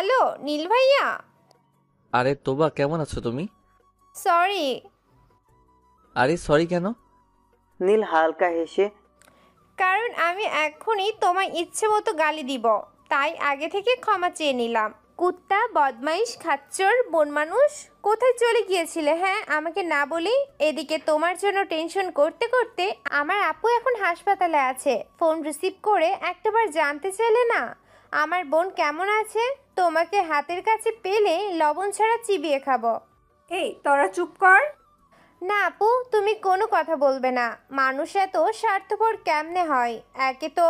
Hello নীল ভাইয়া। আরে তোবা, কেমন আছো তুমি? সরি। আরে সরি কেন? নীল হালকা হেসে, কারণ আমি এখনই তোমার ইচ্ছে মতো গালি দিব, তাই আগে থেকে ক্ষমা চেয়ে নিলাম। কুত্তা, বদমাইশ, খাচ্চর, বন মানুষ, কোথায় চলে গিয়েছিলে হ্যাঁ আমাকে না বলেই? এদিকে তোমার জন্য টেনশন করতে করতে আমার আপু এখন হাসপাতালে আছে। ফোন রিসিভ করে একটাবার জানতে চাইলে না আমার বোন কেমন আছে? তোমাকে হাতের কাছে পেলে লবণ ছাড়া চিবিয়ে খাবো। এই তোরা চুপ কর। না আপু, তুমি কোনো কথা বলবে না। মানুষ এত স্বার্থপর কেমনে হয়? একে তো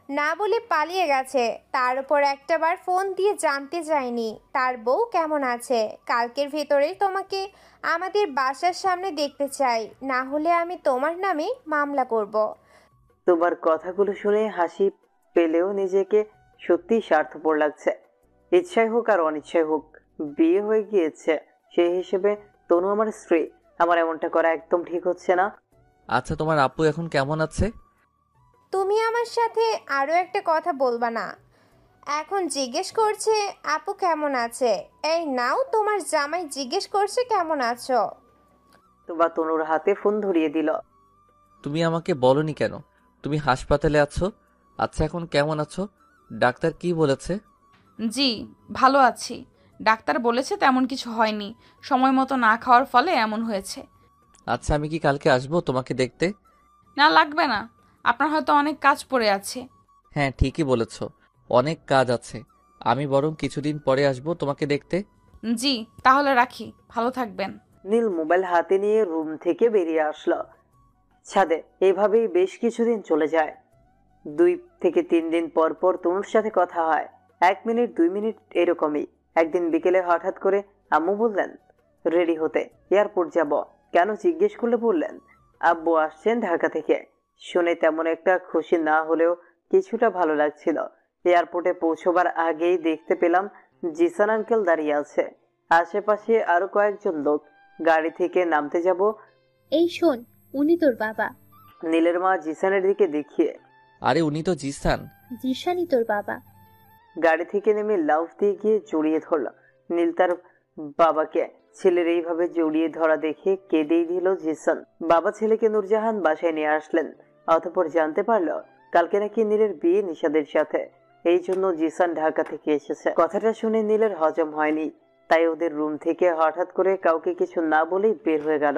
না বলে পালিয়ে গেছে, তার উপর একটাবার ফোন দিয়ে জানতে চাইনি তার বউ কেমন আছে। কালকের ভেতরেই তোমাকে আমাদের বাসার সামনে দেখতে চাই, না হলে আমি তোমার নামে মামলা করব। তোমার কথাগুলো শুনে হাসি পেলেও নিজেকে সত্যি স্বার্থপর লাগছে। ইচ্ছাই হোক আর অনিচ্ছাই হোক, বিয়ে হয়ে গিয়েছে, সেই হিসেবে তনু আমার স্ত্রী। আমার এমনটা করা একদম ঠিক হচ্ছে না। আচ্ছা, তোমার আপু এখন কেমন আছে? তুমি আমার সাথে আরও একটা কথা বলবা না? এখন জিজ্ঞেস করছে আপু কেমন আছে। এই নাও, তোমার জামাই জিজ্ঞেস করছে কেমন আছো। তোমার তনুর হাতে ফোন ধরিয়ে দিল। তুমি আমাকে বলনি কেন তুমি হাসপাতালে আছো? আচ্ছা, এখন কেমন আছো? ডাক্তার কি বলেছে? জি, ভালো আছি। ডাক্তার বলেছে তেমন কিছু হয়নি, সময় মতো না খাওয়ার ফলে এমন হয়েছে। আচ্ছা, আমি কি কালকে আসবো তোমাকে দেখতে? না, লাগবে না, আপনার হয়তো অনেক কাজ পড়ে আছে। হ্যাঁ, ঠিকই বলেছ, অনেক কাজ আছে। আমি বরং কিছুদিন পরে আসবো তোমাকে দেখতে। জি, তাহলে রাখি, ভালো থাকবেন। নীল মোবাইল হাতে নিয়ে রুম থেকে বেরিয়ে আসলো ছাদে। এইভাবেই বেশ কিছুদিন চলে যায়। 2 থেকে 3 দিন পর পর তনুর সাথে কথা হয়, 1 মিনিট 2 মিনিট এরকমই। একদিন বিকেলে হঠাৎ করে আম্মু বললেন রেডি হতে, এয়ারপোর্ট যাব। কেন জিজ্ঞেস করলে বললেন আব্বু আসছেন ঢাকা থেকে। শুনে তেমন একটা খুশি না হলেও কিছুটা ভালো লাগছিল। এয়ারপোর্টে পৌঁছবার আগেই দেখতে পেলাম জিসান আঙ্কেল দাঁড়িয়ে আছে, আশেপাশে আরো কয়েকজন লোক। গাড়ি থেকে নামতে যাব, এই শোন, উনি তোর বাবা। নীলের মা জিসানের দিকে দেখিয়ে, আরে উনি তো জিসান। জিশানই তোর বাবা। গাড়ি থেকে নেমে লাফ দিয়ে গিয়ে জড়িয়ে ধরল নীল তার বাবাকে। ছেলের এইভাবে জড়িয়ে ধরা দেখে কেঁদেই দিল জিসান। বাবা ছেলেকে নূরজাহান বাসায় নিয়ে আসলেন। অতঃপর জানতে পারলো কালকে নাকি নীলের বিয়ে নিশাদের সাথে, এই জন্য জিসান ঢাকা থেকে এসেছে। কথাটা শুনে নীলের হজম হয়নি, তাই ওদের রুম থেকে হঠাৎ করে কাউকে কিছু না বলেই বের হয়ে গেল।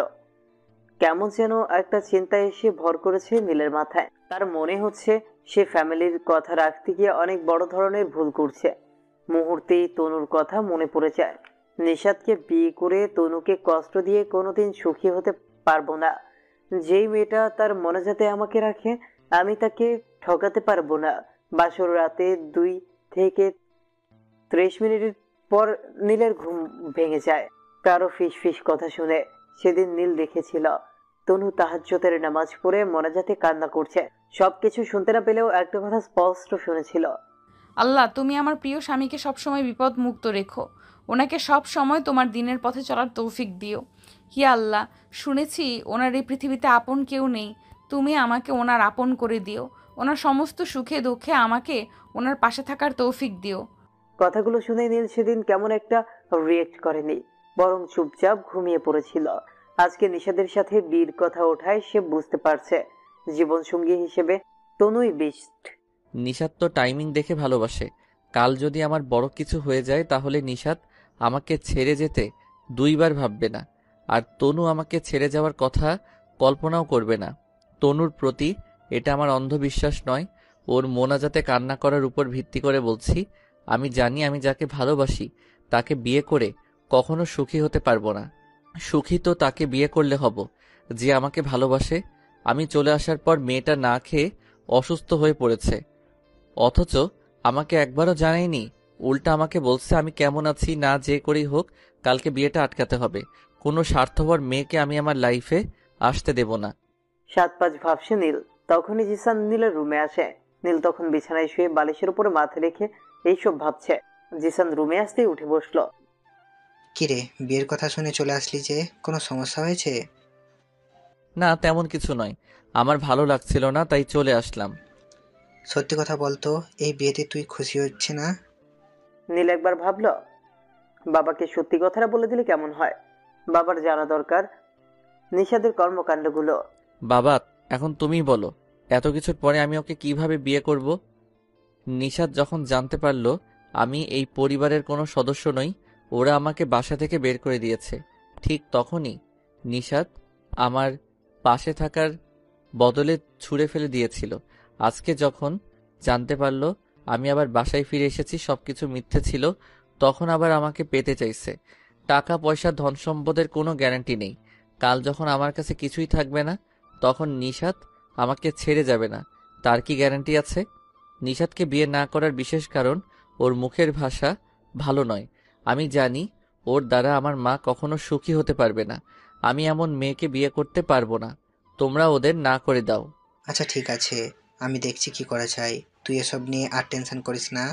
কেমন যেন একটা চিন্তা এসে ভর করেছে নীলের মাথায়। তার মনে হচ্ছে সে ফ্যামিলির কথা রাখতে গিয়ে অনেক বড় ধরনের ভুল করছে। মুহূর্তেই তনুর কথা মনে পড়ে যায়। নিশাদকে বিয়ে করে তনুকে কষ্ট দিয়ে কোনোদিন সুখী হতে পারবো না। যেই মেয়েটা তার মনোজাতে আমাকে রাখে, আমি তাকে ঠকাতে পারবো না। বাসর রাতে 2 থেকে 30 মিনিটের পর নীলের ঘুম ভেঙে যায় কারো ফিস ফিস কথা শুনে। সেদিন নীল দেখেছিল তনু তাহাজ্জুদের নামাজ পড়ে মোনাজাতে কান্না করছে। সবকিছু শুনতে না পেলেও একটা কথা স্পষ্ট শুনেছিল, আল্লাহ, তুমি আমার প্রিয় স্বামীকে সবসময় বিপদ মুক্ত রেখো, ওনাকে সব সময় তোমার দিনের পথে চলার তৌফিক দিও। হি আল্লাহ, শুনেছি ওনার এই পৃথিবীতে আপন কেউ নেই, তুমি আমাকে ওনার আপন করে দিও। ওনার সমস্ত সুখে দুঃখে আমাকে ওনার পাশে থাকার তৌফিক দিও। কথাগুলো শুনে নীল সেদিন কেমন একটা রিয়েক্ট করেনি, বরং চুপচাপ ঘুমিয়ে পড়েছিল। আজকে নিশাদের সাথে বীর কথা ওঠায় সে বুঝতে পারছে জীবনসঙ্গী হিসেবে তনুই বেস্ট। নিশাত তো টাইমিং দেখে ভালোবাসে। কাল যদি আমার বড় কিছু হয়ে যায় তাহলে নিশাত আমাকে ছেড়ে যেতে 2বার ভাববে না। আর তনু আমাকে ছেড়ে যাওয়ার কথা কল্পনাও করবে না। তনুর প্রতি এটা আমার অন্ধবিশ্বাস নয়, ওর মোনাজাতে কান্না করার উপর ভিত্তি করে বলছি। আমি জানি আমি যাকে ভালোবাসি তাকে বিয়ে করে কখনো সুখী হতে পারবো না। সুখী তো তাকে বিয়ে করলে হব যে আমাকে ভালোবাসে। আমি চলে আসার পর মেয়েটা না খেয়ে অসুস্থ হয়ে পড়েছে, অথচ আমাকে একবারও জানায়নি। উল্টা আমাকে বলছে আমি কেমন আছি না যে করেই হোক কালকে বিয়েটা আটকাতে হবে। কোনো স্বার্থপর মেয়েকে আমি আমার লাইফে আসতে দেব না। 7-5 ভাবছে নীল। তখনই জিসান নীলের রুমে আসে। নীল তখন বিছানায় শুয়ে বালিশের উপরে মাথা রেখে এইসব ভাবছে। জিসান রুমে আসতেই উঠে বসলো। কিরে, বিয়ের কথা শুনে চলে আসলি যে? কোনো সমস্যা হয়েছে? না, তেমন কিছু নয়, আমার ভালো লাগছিল না তাই চলে আসলাম। সত্যি কথা বলতো, এই বিয়েতে তুই খুশি হচ্ছে না? নীল একবার ভাবলো, বাবাকে সত্যি কথাটা বলে দিলে কেমন হয়। বাবার জানা দরকার নিশাদের কর্মকাণ্ডগুলো। বাবা, এখন তুমিই বলো, এত কিছুর পরে আমি ওকে কিভাবে বিয়ে করব? নিশাত যখন জানতে পারলো আমি এই পরিবারের কোনো সদস্য নই, ওরা আমাকে বাসা থেকে বের করে দিয়েছে, ঠিক তখনই নিশাত আমার পাশে থাকার বদলে ছুঁড়ে ফেলে দিয়েছিল। আজকে যখন জানতে পারলো আমি আবার বাসায় ফিরে এসেছি, সবকিছু মিথ্যে ছিল, তখন আবার আমাকে পেতে চাইছে। টাকা পয়সা ধন সম্পদের কোনো গ্যারান্টি নেই। কাল যখন আমার কাছে কিছুই থাকবে না, তখন নিশাত আমাকে ছেড়ে যাবে না, তার কি গ্যারান্টি আছে? নিশাতকে বিয়ে না করার বিশেষ কারণ ওর মুখের ভাষা ভালো নয়। আমি জানি ওর দ্বারা আমার মা কখনো সুখী হতে পারবে না। আমি এমন মেয়েকে বিয়ে করতে পারবো না। তোমরা ওদের না করে দাও। আচ্ছা ঠিক আছে, আমি দেখছি কি করা যায়। তুই এসব নিয়ে আর টেনশন করিস না।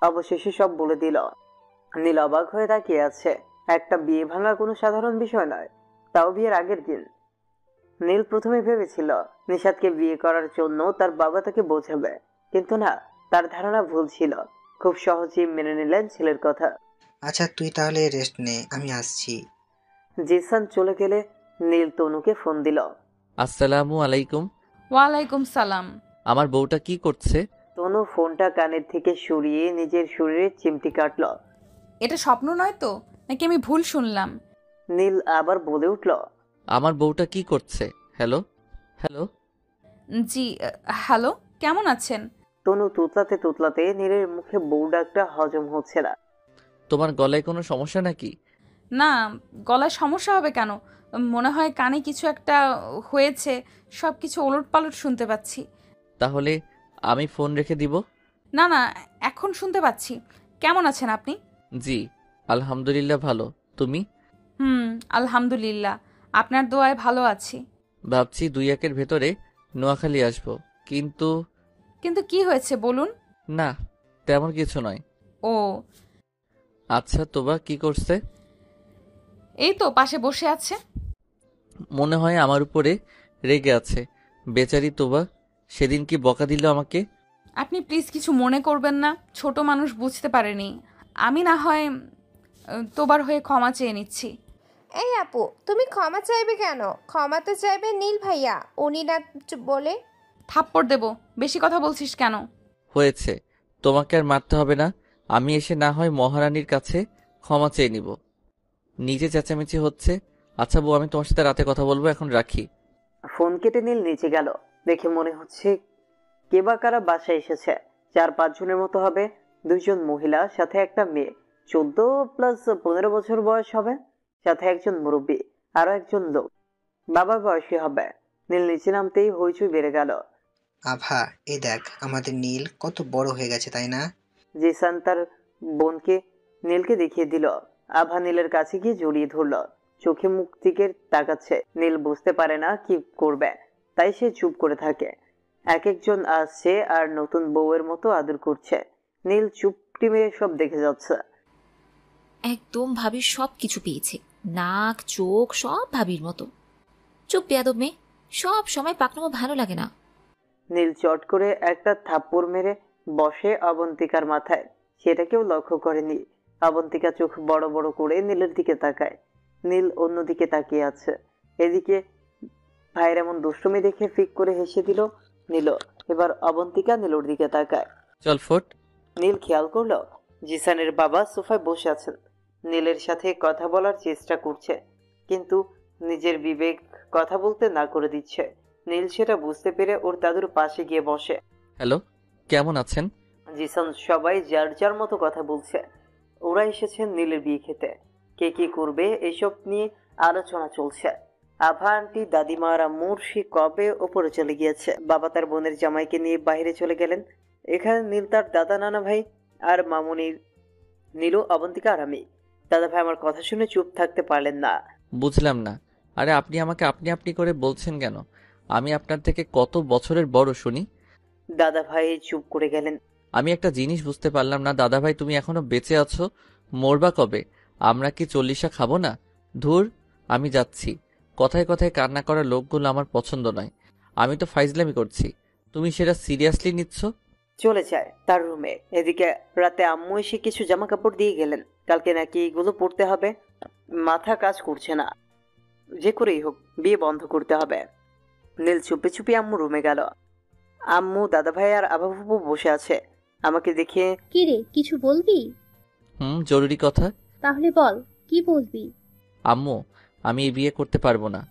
অবশেষে সব বলে দিল। নীল অবাক হয়ে তাকিয়ে আছে। একটা বিয়ে ভাঙা কোনো সাধারণ বিষয় নয়, তাও বিয়ের আগের দিন। নীল প্রথমে ভেবেছিল নিশাদকে বিয়ে করার জন্য তার বাবা তাকে বোঝাবে, কিন্তু না, তার ধারণা ভুল ছিল। খুব সহজেই মেনে নিলেন ছেলের কথা। আচ্ছা তুই তাহলে রেস্ট নে, আমি আসছি। জিসান চলে গেলে নীল তনুকে ফোন দিল। আসসালামু আলাইকুম। ওয়ালাইকুম সালাম। আমার বউটা কি করছে? তনু ফোনটা কানের থেকে সরিয়ে নিজের শরীরে চিমটি কাটল। এটা স্বপ্ন নয় তো, নাকি আমি ভুল শুনলাম? নীল আবার বলে উঠল, আমার বউটা কি করছে? Hello hello. জি, হ্যালো, কেমন আছেন? তনু তুতলাতে তুতলাতে নীলের মুখে বউ ডাকটা হজম হচ্ছে না। তোমার গলায় কোনো সমস্যা নাকি? না, গলায় সমস্যা হবে কেন? মনে হয় কানে কিছু একটা হয়েছে, সব কিছু ওলটপালট শুনতে পাচ্ছি। তাহলে আমি ফোন রেখে দিব? না না, এখন শুনতে পাচ্ছি। কেমন আছেন আপনি? জি আলহামদুলিল্লাহ, ভালো। তুমি? আলহামদুলিল্লাহ, আপনার দোয়ায় ভালো আছি। ভাবছি 2-1 ভেতরে নোয়াখালী আসবো, কিন্তু কিন্তু কি হয়েছে বলুন? না, তেমন কিছু নয়। ও, আচ্ছা, তোবা কি করছে? এই তো পাশে বসে আছে। মনে হয় আমার উপরে রেগে আছে। বেচারি তোবা সেদিন কি বকা দিল আমাকে। আপনি প্লিজ কিছু মনে করবেন না, ছোট মানুষ বুঝতে পারেনি। আমি না হয় তোবার হয়ে ক্ষমা চেয়ে নিচ্ছি। এই আপু, তুমি ক্ষমা চাইবে কেন? ক্ষমা তো চাইবে নীল ভাইয়া, উনি না বলে। থাপ্পড় দেব, বেশি কথা বলছিস কেন? হয়েছে, তোমাকে আর মারতে হবে না। আমি এসে না হয় মহারানীর কাছে ক্ষমা চেয়ে নিব। নিজে চেঁচামেচি হচ্ছে। আচ্ছা বউ, আমি তোমার সাথে রাতে কথা বলবো, এখন রাখি। ফোন কেটে নীল নিচে গেল। দেখে মনে হচ্ছে কে বা কারা বাসায় এসেছে। 4-5 জনের মতো হবে। 2 জন মহিলা, সাথে একটা মেয়ে, 14+15 বছর বয়স হবে, সাথে একজন মুরব্বী, আরো একজন লোক, বাবা বয়সী হবে। নীল নিচে নামতেই হইচই বেড়ে গেল। আভা, এই দেখ আমাদের নীল কত বড় হয়ে গেছে, তাই না? জিসান তার বোনকে নীলকে দেখিয়ে দিল। আভা নীলের কাছে গিয়ে জড়িয়ে ধরল। চোখে মুখ দিকে তাকাচ্ছে। নীল বুঝতে পারে না কি করবে, তাই সে চুপ করে থাকে। এক একজন আসছে আর নতুন বউয়ের মতো আদর করছে। নীল চুপটি মেরে সব দেখে যাচ্ছে। একদম ভাবির সব কিছু পেয়েছে, নাক চোখ সব ভাবির মতো। চুপ বেয়াদব মেয়ে, সব সময় পাকনামো ভালো লাগে না। নীল চট করে একটা থাপ্পড় মেরে বসে অবন্তিকার মাথায়। সেটা কেউ লক্ষ্য করেনি। অবন্তিকা চোখ বড় বড় করে নীলের দিকে তাকায়। নীল অন্যদিকে তাকিয়ে আছে। এদিকে ভাইয়ের এমন দুষ্টুমি দেখে ফিক করে হেসে দিল নীল। এবার অবন্তিকা নীলর দিকে তাকায়। চল ফোট। নীল খেয়াল করলো জিসানের বাবা সোফায় বসে আছেন। নীলের সাথে কথা বলার চেষ্টা করছে, কিন্তু নিজের বিবেক কথা বলতে না করে দিচ্ছে। নীল সেটা বুঝতে পেরে ওর দাদুর পাশে গিয়ে বসে। হ্যালো, কেমন আছেন? জিসান সবাই যার যার মতো কথা বলছে। ওরা এসেছেন নীলের বিয়ে খেতে। কে কি করবে এসব নিয়ে আলোচনা চলছে। আভা আন্টি, দাদিমা আর আম্মুর সে কবে ওপরে চলে গিয়েছে। বাবা তার বোনের জামাইকে নিয়ে বাইরে চলে গেলেন। এখানে নীল, তার দাদা, নানা ভাই আর মামুনির, নীলু, অবন্তিকা আর আমি। দাদা ভাই আমার কথা শুনে চুপ থাকতে পারলেন না। বুঝলাম না। আরে আপনি আমাকে আপনি আপনি করে বলছেন কেন? আমি আপনার থেকে কত বছরের বড় শুনি। দাদা ভাই চুপ করে গেলেন। আমি একটা জিনিস বুঝতে পারলাম না, দাদা ভাই তুমি এখনো বেঁচে আছো? মরবা কবে? আমরা কি 40 খাবো না? ধুর, আমি যাচ্ছি। কথায় কথায় কান্না করা লোকগুলো আমার পছন্দ নয়। আমি তো ফাইজলামি করছি, তুমি সেটা সিরিয়াসলি নিচ্ছ? চলে যায় তার রুমে। এদিকে রাতে আম্মু এসে কিছু জামা কাপড় দিয়ে গেলেন। কালকে নাকি এগুলো পরতে হবে। মাথা কাজ করছে না, যে করেই হোক বিয়ে বন্ধ করতে হবে। নীল চুপি চুপি আম্মু রুমে গেল। আম্মু, দাদা ভাই আর আবাবু বসে আছে। আমাকে দেখে, কি রে, কিছু বলবি? জরুরি কথা। তাহলে বল, কি বলবি? আম্মু, আমি এই বিয়ে করতে পারবো না।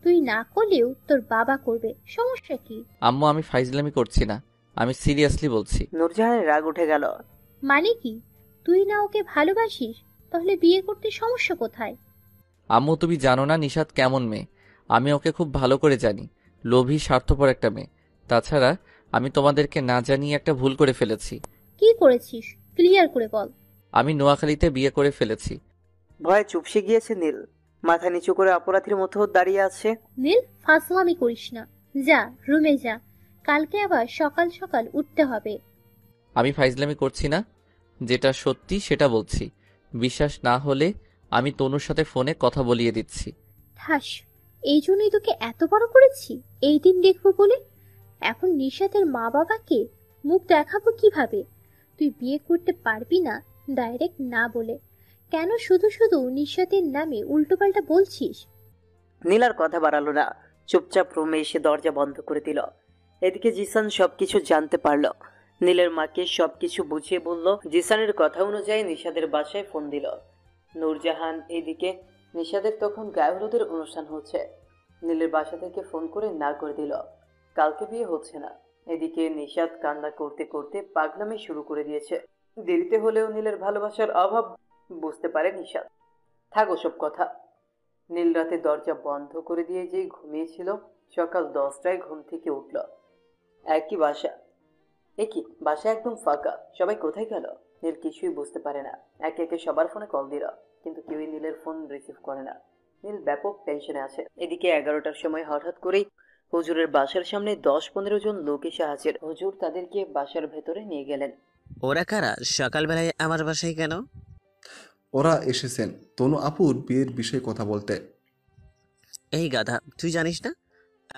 তুই না করলেও তোর বাবা করবে, সমস্যা কি? আম্মু, আমি ফাইজলামি করছি না, আমি সিরিয়াসলি বলছি। নূরজাহানের রাগ উঠে গেল। মানে কি? তুই না ওকে ভালোবাসিস, তাহলে বিয়ে করতে সমস্যা কোথায়? আম্মু, তুমি জানো না নিশাত কেমন মেয়ে। আমি ওকে খুব ভালো করে জানি। লোভী, স্বার্থপর একটা মেয়ে। তাছাড়া আমি তোমাদেরকে না জানিয়ে একটা ভুল করে ফেলেছি। কি করেছিস, ক্লিয়ার করে বল। আমি নোয়াখালীতে বিয়ে করে ফেলেছি। ভয়ে চুপসে গিয়েছে নীল। মাথা নিচু করে অপরাধীর মতো দাঁড়িয়ে আছে। নীল, ফাজলামি করিস না, যা রুমে যা, কালকে আবার সকাল সকাল উঠতে হবে। আমি ফাইজলামি করছি না, যেটা সত্যি সেটা বলছি। বিশ্বাস না হলে আমি তনুর সাথে ফোনে কথা বলিয়ে দিচ্ছি। ঠাস, এই জন্যই তোকে এত বড় করেছি, এই দিন দেখবো বলে। এখন নিশাতের মা বাবাকে মুখ দেখাবো কিভাবে? তুই বিয়ে করতে পারবি না ডাইরেক্ট না বলে, কেন শুধু শুধু নিশাতের নামে উল্টোপাল্টা বলছিস? নীল আর কথা বাড়ালো না, চুপচাপ রুমে এসে দরজা বন্ধ করে দিল। এদিকে জিসান সবকিছু জানতে পারল। নীলের মাকে সবকিছু বুঝিয়ে বলল। জিসানের কথা অনুযায়ী নিশাদের বাসায় ফোন দিল নূরজাহান। এদিকে নিশাদের তখন গায়ে হলুদের অনুষ্ঠান হচ্ছে। নীলের বাসা থেকে ফোন করে না করে দিল, কালকে বিয়ে হচ্ছে না। এদিকে নিশাদ কান্না করতে করতে পাগলামি শুরু করে দিয়েছে। দেরিতে হলেও নীলের ভালোবাসার অভাব বুঝতে পারে নিশাদ। থাক ওসব কথা। নীল রাতে দরজা বন্ধ করে দিয়ে যেই ঘুমিয়েছিল, সকাল 10টায় ঘুম থেকে উঠল। একই বাসা, একই বাসা একদম ফাঁকা। সবাই কোথায় গেল নীল কিছুই বুঝতে পারে না। একে একে সবার ফোনে কল দিল, কিন্তু কেউই নীলের ফোন রিসিভ করে না। নীল ব্যাপক টেনশনে আছে। এদিকে 11টার সময় হঠাৎ করেই হুজুরের বাসার সামনে 10-15 জন লোক এসে হাজির। হুজুর তাদেরকে বাসার ভেতরে নিয়ে গেলেন। ওরা কারা সকালবেলায় আমার বাসায় কেন? ওরা এসেছেন তনু আপুর বিয়ের বিষয়ে কথা বলতে। এই গাধা, তুই জানিস না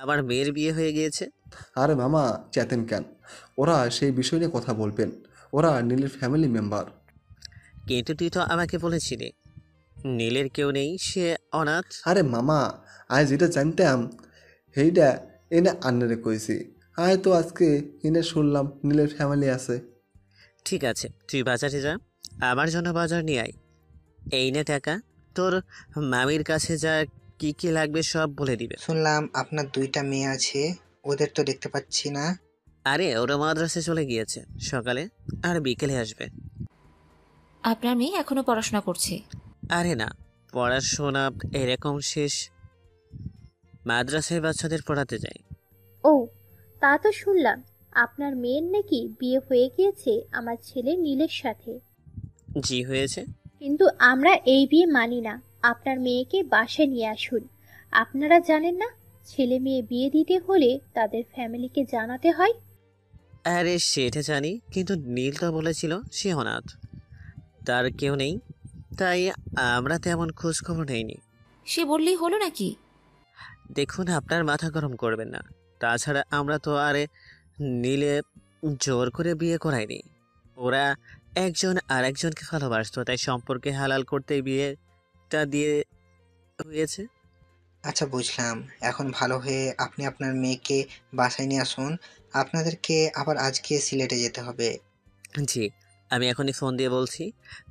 আমার মেয়ের বিয়ে হয়ে গিয়েছে? আরে মামা, চেতেন কেন? ওরা সেই বিষয় নিয়ে কথা বলবেন। ওরা নীলের ফ্যামিলি মেম্বার। কিন্তু তুই তো আমাকে বলেছিলি নীলের কেউ নেই, সে অনাথ। আরে মামা, আজ যেটা জানতাম সেইটা এনে আন্নারে কইছি। আয় তো আজকে এনে শুনলাম নীলের ফ্যামিলি আছে। ঠিক আছে, তুই বাজারে যা, আমার জন্য বাজার নিয়ে আয়। এই নে টাকা, তোর মামির কাছে যা কি কি লাগবে সব বলে দিবে। শুনলাম আপনার 2টা মেয়ে আছে, ওদের তো দেখতে পাচ্ছি না। আরে ওরা মাদ্রাসে চলে গিয়েছে, সকালে আর বিকেলে আসবে। আপনার মেয়ে এখনো পড়াশোনা করছে? আরে না, পড়াশোনা এরকম শেষ, মাদ্রাসায় বাচ্চাদের পড়াতে যায়। ও, তা তো শুনলাম আপনার মেয়ের নাকি বিয়ে হয়ে গিয়েছে আমার ছেলে নীলের সাথে। জি হয়েছে। কিন্তু আমরা এই বিয়ে মানি না। আপনার মেয়েকে বাসায় নিয়ে আসুন। আপনারা জানেন না, ছেলে মেয়ে বিয়ে দিতে হলে তাদের ফ্যামিলিকে জানাতে হয়। আরে সেটা জানি, কিন্তু নীল তো বলেছিল সে অনাথ, তার কেউ নেই, তাই আমরা তেমন খোঁজ খবর নেইনি। সে বললেই হলো নাকি? দেখুন, আপনার মাথা গরম করবেন না। তাছাড়া আমরা তো আরে নীলে জোর করে বিয়ে করাইনি। ওরা একজন আর একজনকে ভালোবাসতো, তাই সম্পর্কে হালাল করতে বিয়েটা দিয়ে হয়েছে। আচ্ছা বুঝলাম, এখন ভালো হয়ে আপনি আপনার মেয়েকে বাসায় নিয়ে আসুন। আপনাদেরকে আবার আজকে সিলেটে যেতে হবে। জি, আমি এখনই ফোন দিয়ে বলছি,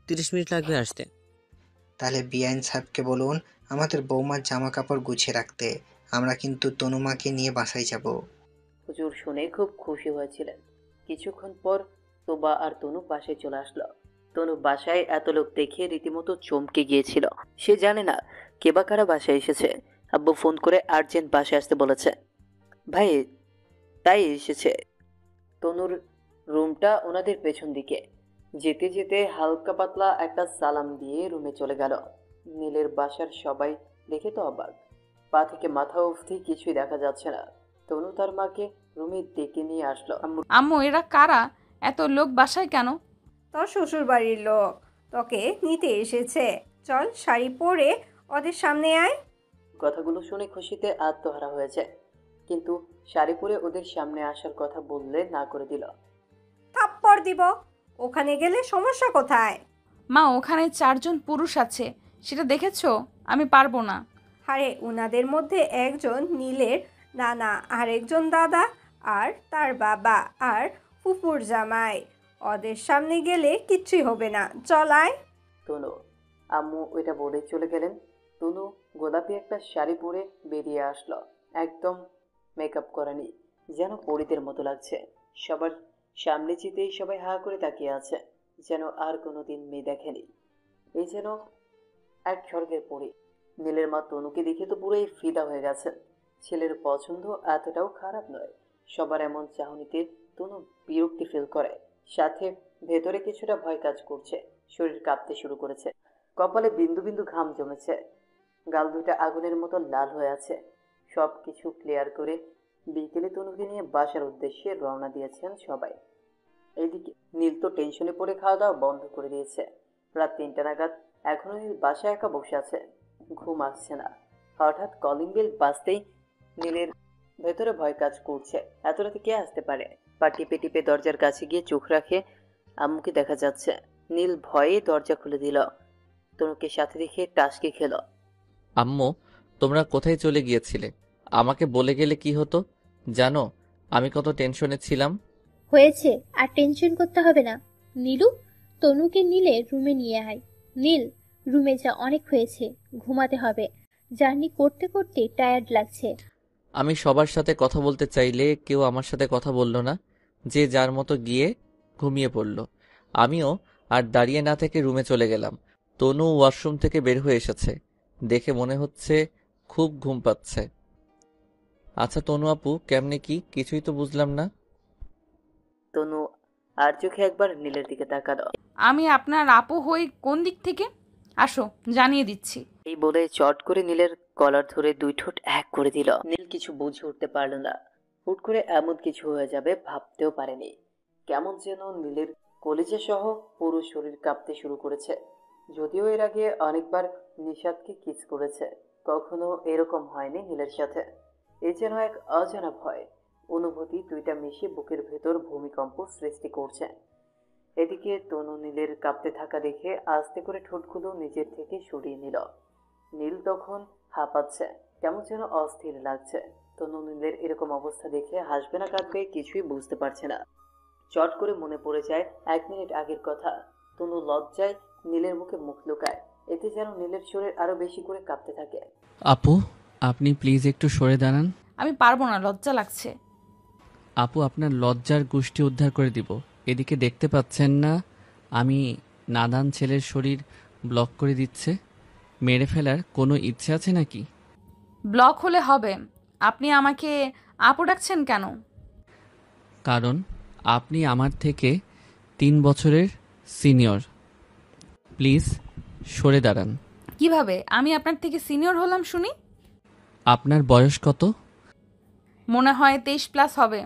30 মিনিট লাগবে আসতে। তাহলে বিআইন সাহেবকে বলুন আমাদের বৌমার জামা কাপড় গুছিয়ে রাখতে। আমরা কিন্তু তনুমাকে নিয়ে বাসায় যাব। হুজুর শুনে খুব খুশি হয়েছিলেন। কিছুক্ষণ পর তোবা আর তনু বাসায় চলে আসলো। তনু বাসায় এত লোক দেখে রীতিমতো চমকে গিয়েছিল। সে জানে না কে বা কারা বাসায় এসেছে। আব্বু ফোন করে আর্জেন্ট বাসায় আসতে বলেছে। ভাই তাই এসেছে। তনুর রুমটা ওনাদের পেছন দিকে। যেতে যেতে হালকা পাতলা একটা সালাম দিয়ে রুমে চলে গেল। নীলের বাসার সবাই দেখে তো অবাক। পা থেকে মাথা অবধি কিছুই দেখা যাচ্ছে না। তনু তার মাকে রুমে ডেকে নিয়ে আসলো। আম্মু, এরা কারা? এত লোক বাসায় কেন? তোর শ্বশুর বাড়ির লোক তোকে নিতে এসেছে। চল শাড়ি পরে ওদের সামনে আয়। কথাগুলো শুনে খুশিতে আত্মহারা হয়েছে, কিন্তু শাড়ি পরে ওদের সামনে আসার কথা বললে না করে দিল। দিব। ওখানে গেলে সমস্যা কোথায়? মা ওখানে 4 জন পুরুষ আছে, সেটা দেখেছো? আমি পারবো না। আরে উনাদের মধ্যে একজন নীলের নানা, আর একজন দাদা, আর তার বাবা, আর ফুফুর জামাই। ওদের সামনে গেলে কিচ্ছুই হবে না, চলায়। তনু, আম্মু ওইটা বলে চলে গেলেন। তনু গোলাপি একটা শাড়ি পরে বেরিয়ে আসলো, একদম মেকআপ করেনি, যেন পরীদের মতো লাগছে। সবার সামনে যেতেই সবাই হা করে তাকিয়ে আছে, যেন আর কোনোদিন মেয়ে দেখেনি। এই যেন এক স্বর্গের পরী। নীলের মা তনুকে দেখে তো পুরোই ফিদা হয়ে গেছেন। ছেলের পছন্দ এতটাও খারাপ নয়। সবার এমন চাহনিতে তনু বিরক্তি ফিল করে, সাথে ভেতরে কিছুটা ভয় কাজ করছে। শরীর কাঁপতে শুরু করেছে, কপালে বিন্দু বিন্দু ঘাম জমেছে, গাল দুটা আগুনের মতো লাল হয়ে আছে। সব কিছু ক্লিয়ার করে বিকেলে তনুকে নিয়ে বাসার উদ্দেশ্যে রওনা দিয়েছেন সবাই। এইদিকে নীল তো টেনশনে পড়ে খাওয়া দাওয়া বন্ধ করে দিয়েছে। রাত 3টা নাগাদ এখনো নীল বাসায় একা বসে আছে, ঘুম আসছে না। হঠাৎ কলিং বেল বাজতেই নীলের ভেতরে ভয় কাজ করছে, এত রাতে কে আসতে পারে। পা টিপে টিপে দরজার কাছে গিয়ে চোখ রাখে, আম্মুকে দেখা যাচ্ছে। নীল ভয়ে দরজা খুলে দিল, তনুকে সাথে রেখে টাসকে খেল। আম্মু, তোমরা কোথায় চলে গিয়েছিলে? আমাকে বলে গেলে কি হতো? জানো আমি কত টেনশনে ছিলাম। হয়েছে, আর টেনশন করতে হবে না। নীলু, তনুকে নীলে রুমে নিয়ে আয়। নীল, রুমে যা, অনেক হয়েছে, ঘুমাতে হবে। জার্নি করতে করতে টায়ার্ড লাগছে। আমি সবার সাথে কথা বলতে চাইলে কেউ আমার সাথে কথা বলল না, যে যার মতো গিয়ে ঘুমিয়ে পড়ল। আমিও আর দাঁড়িয়ে না থেকে রুমে চলে গেলাম। তনু ওয়াশরুম থেকে বের হয়ে এসেছে, দেখে মনে হচ্ছে খুব ঘুম পাচ্ছে। আচ্ছা তনু আপু, কেমনে কি কিছুই তো বুঝলাম না। তনু আর চোখে একবার নীলের দিকে তাকালো। আমি আপনার আপু হই কোন দিক থেকে? আসো জানিয়ে দিচ্ছি। এই বলে চট করে নীলের কলার ধরে 2 ঠোঁট এক করে দিল। নীল কিছু বুঝে উঠতে পারল না, হুট করে এমন কিছু হয়ে যাবে ভাবতেও পারেনি। কেমন যেন নীলের কলিজা সহ পুরো শরীর কাঁপতে শুরু করেছে। যদিও এর আগে অনেকবার নিশাদকে কিস করেছে, কখনো এরকম হয়নি নীলের সাথে। এই যেন এক অজানা ভয়, অনুভূতি দুইটা মিশে বুকের ভেতর ভূমিকম্প সৃষ্টি করছে। এদিকে তনু নীলের কাঁপতে থাকা দেখে আস্তে করে ঠোঁটগুলো নিজের থেকে সরিয়ে নিল। নীল তখন হাঁপাচ্ছে, কেমন যেন অস্থির লাগছে। তনু নীলের এরকম অবস্থা দেখে হাসবে না কাঁদবে কিছুই বুঝতে পারছে না। চট করে মনে পড়ে যায় 1 মিনিট আগের কথা। তনু লজ্জায় নীলের মুখে মুখ লুকায়, এতে যেন নীলের শরীর আরো বেশি করে কাঁপতে থাকে। আপু, আপনি প্লিজ একটু সরে দাঁড়ান। আমি পারবো না, লজ্জা লাগছে। আপু, আপনার লজ্জার গোষ্ঠী উদ্ধার করে দিব। এদিকে দেখতে পাচ্ছেন না আমি নাদান ছেলের শরীর ব্লক করে দিচ্ছে? মেরে ফেলার কোনো ইচ্ছে আছে নাকি? ব্লক হলে হবে। আপনি আমাকে আপু ডাকছেন কেন? কারণ আপনি আমার থেকে 3 বছরের সিনিয়র। প্লিজ সরে দাঁড়ান। কিভাবে আমি আপনার থেকে সিনিয়র হলাম শুনি? আপনার বয়স কত? মনে হয় 23+ হবে।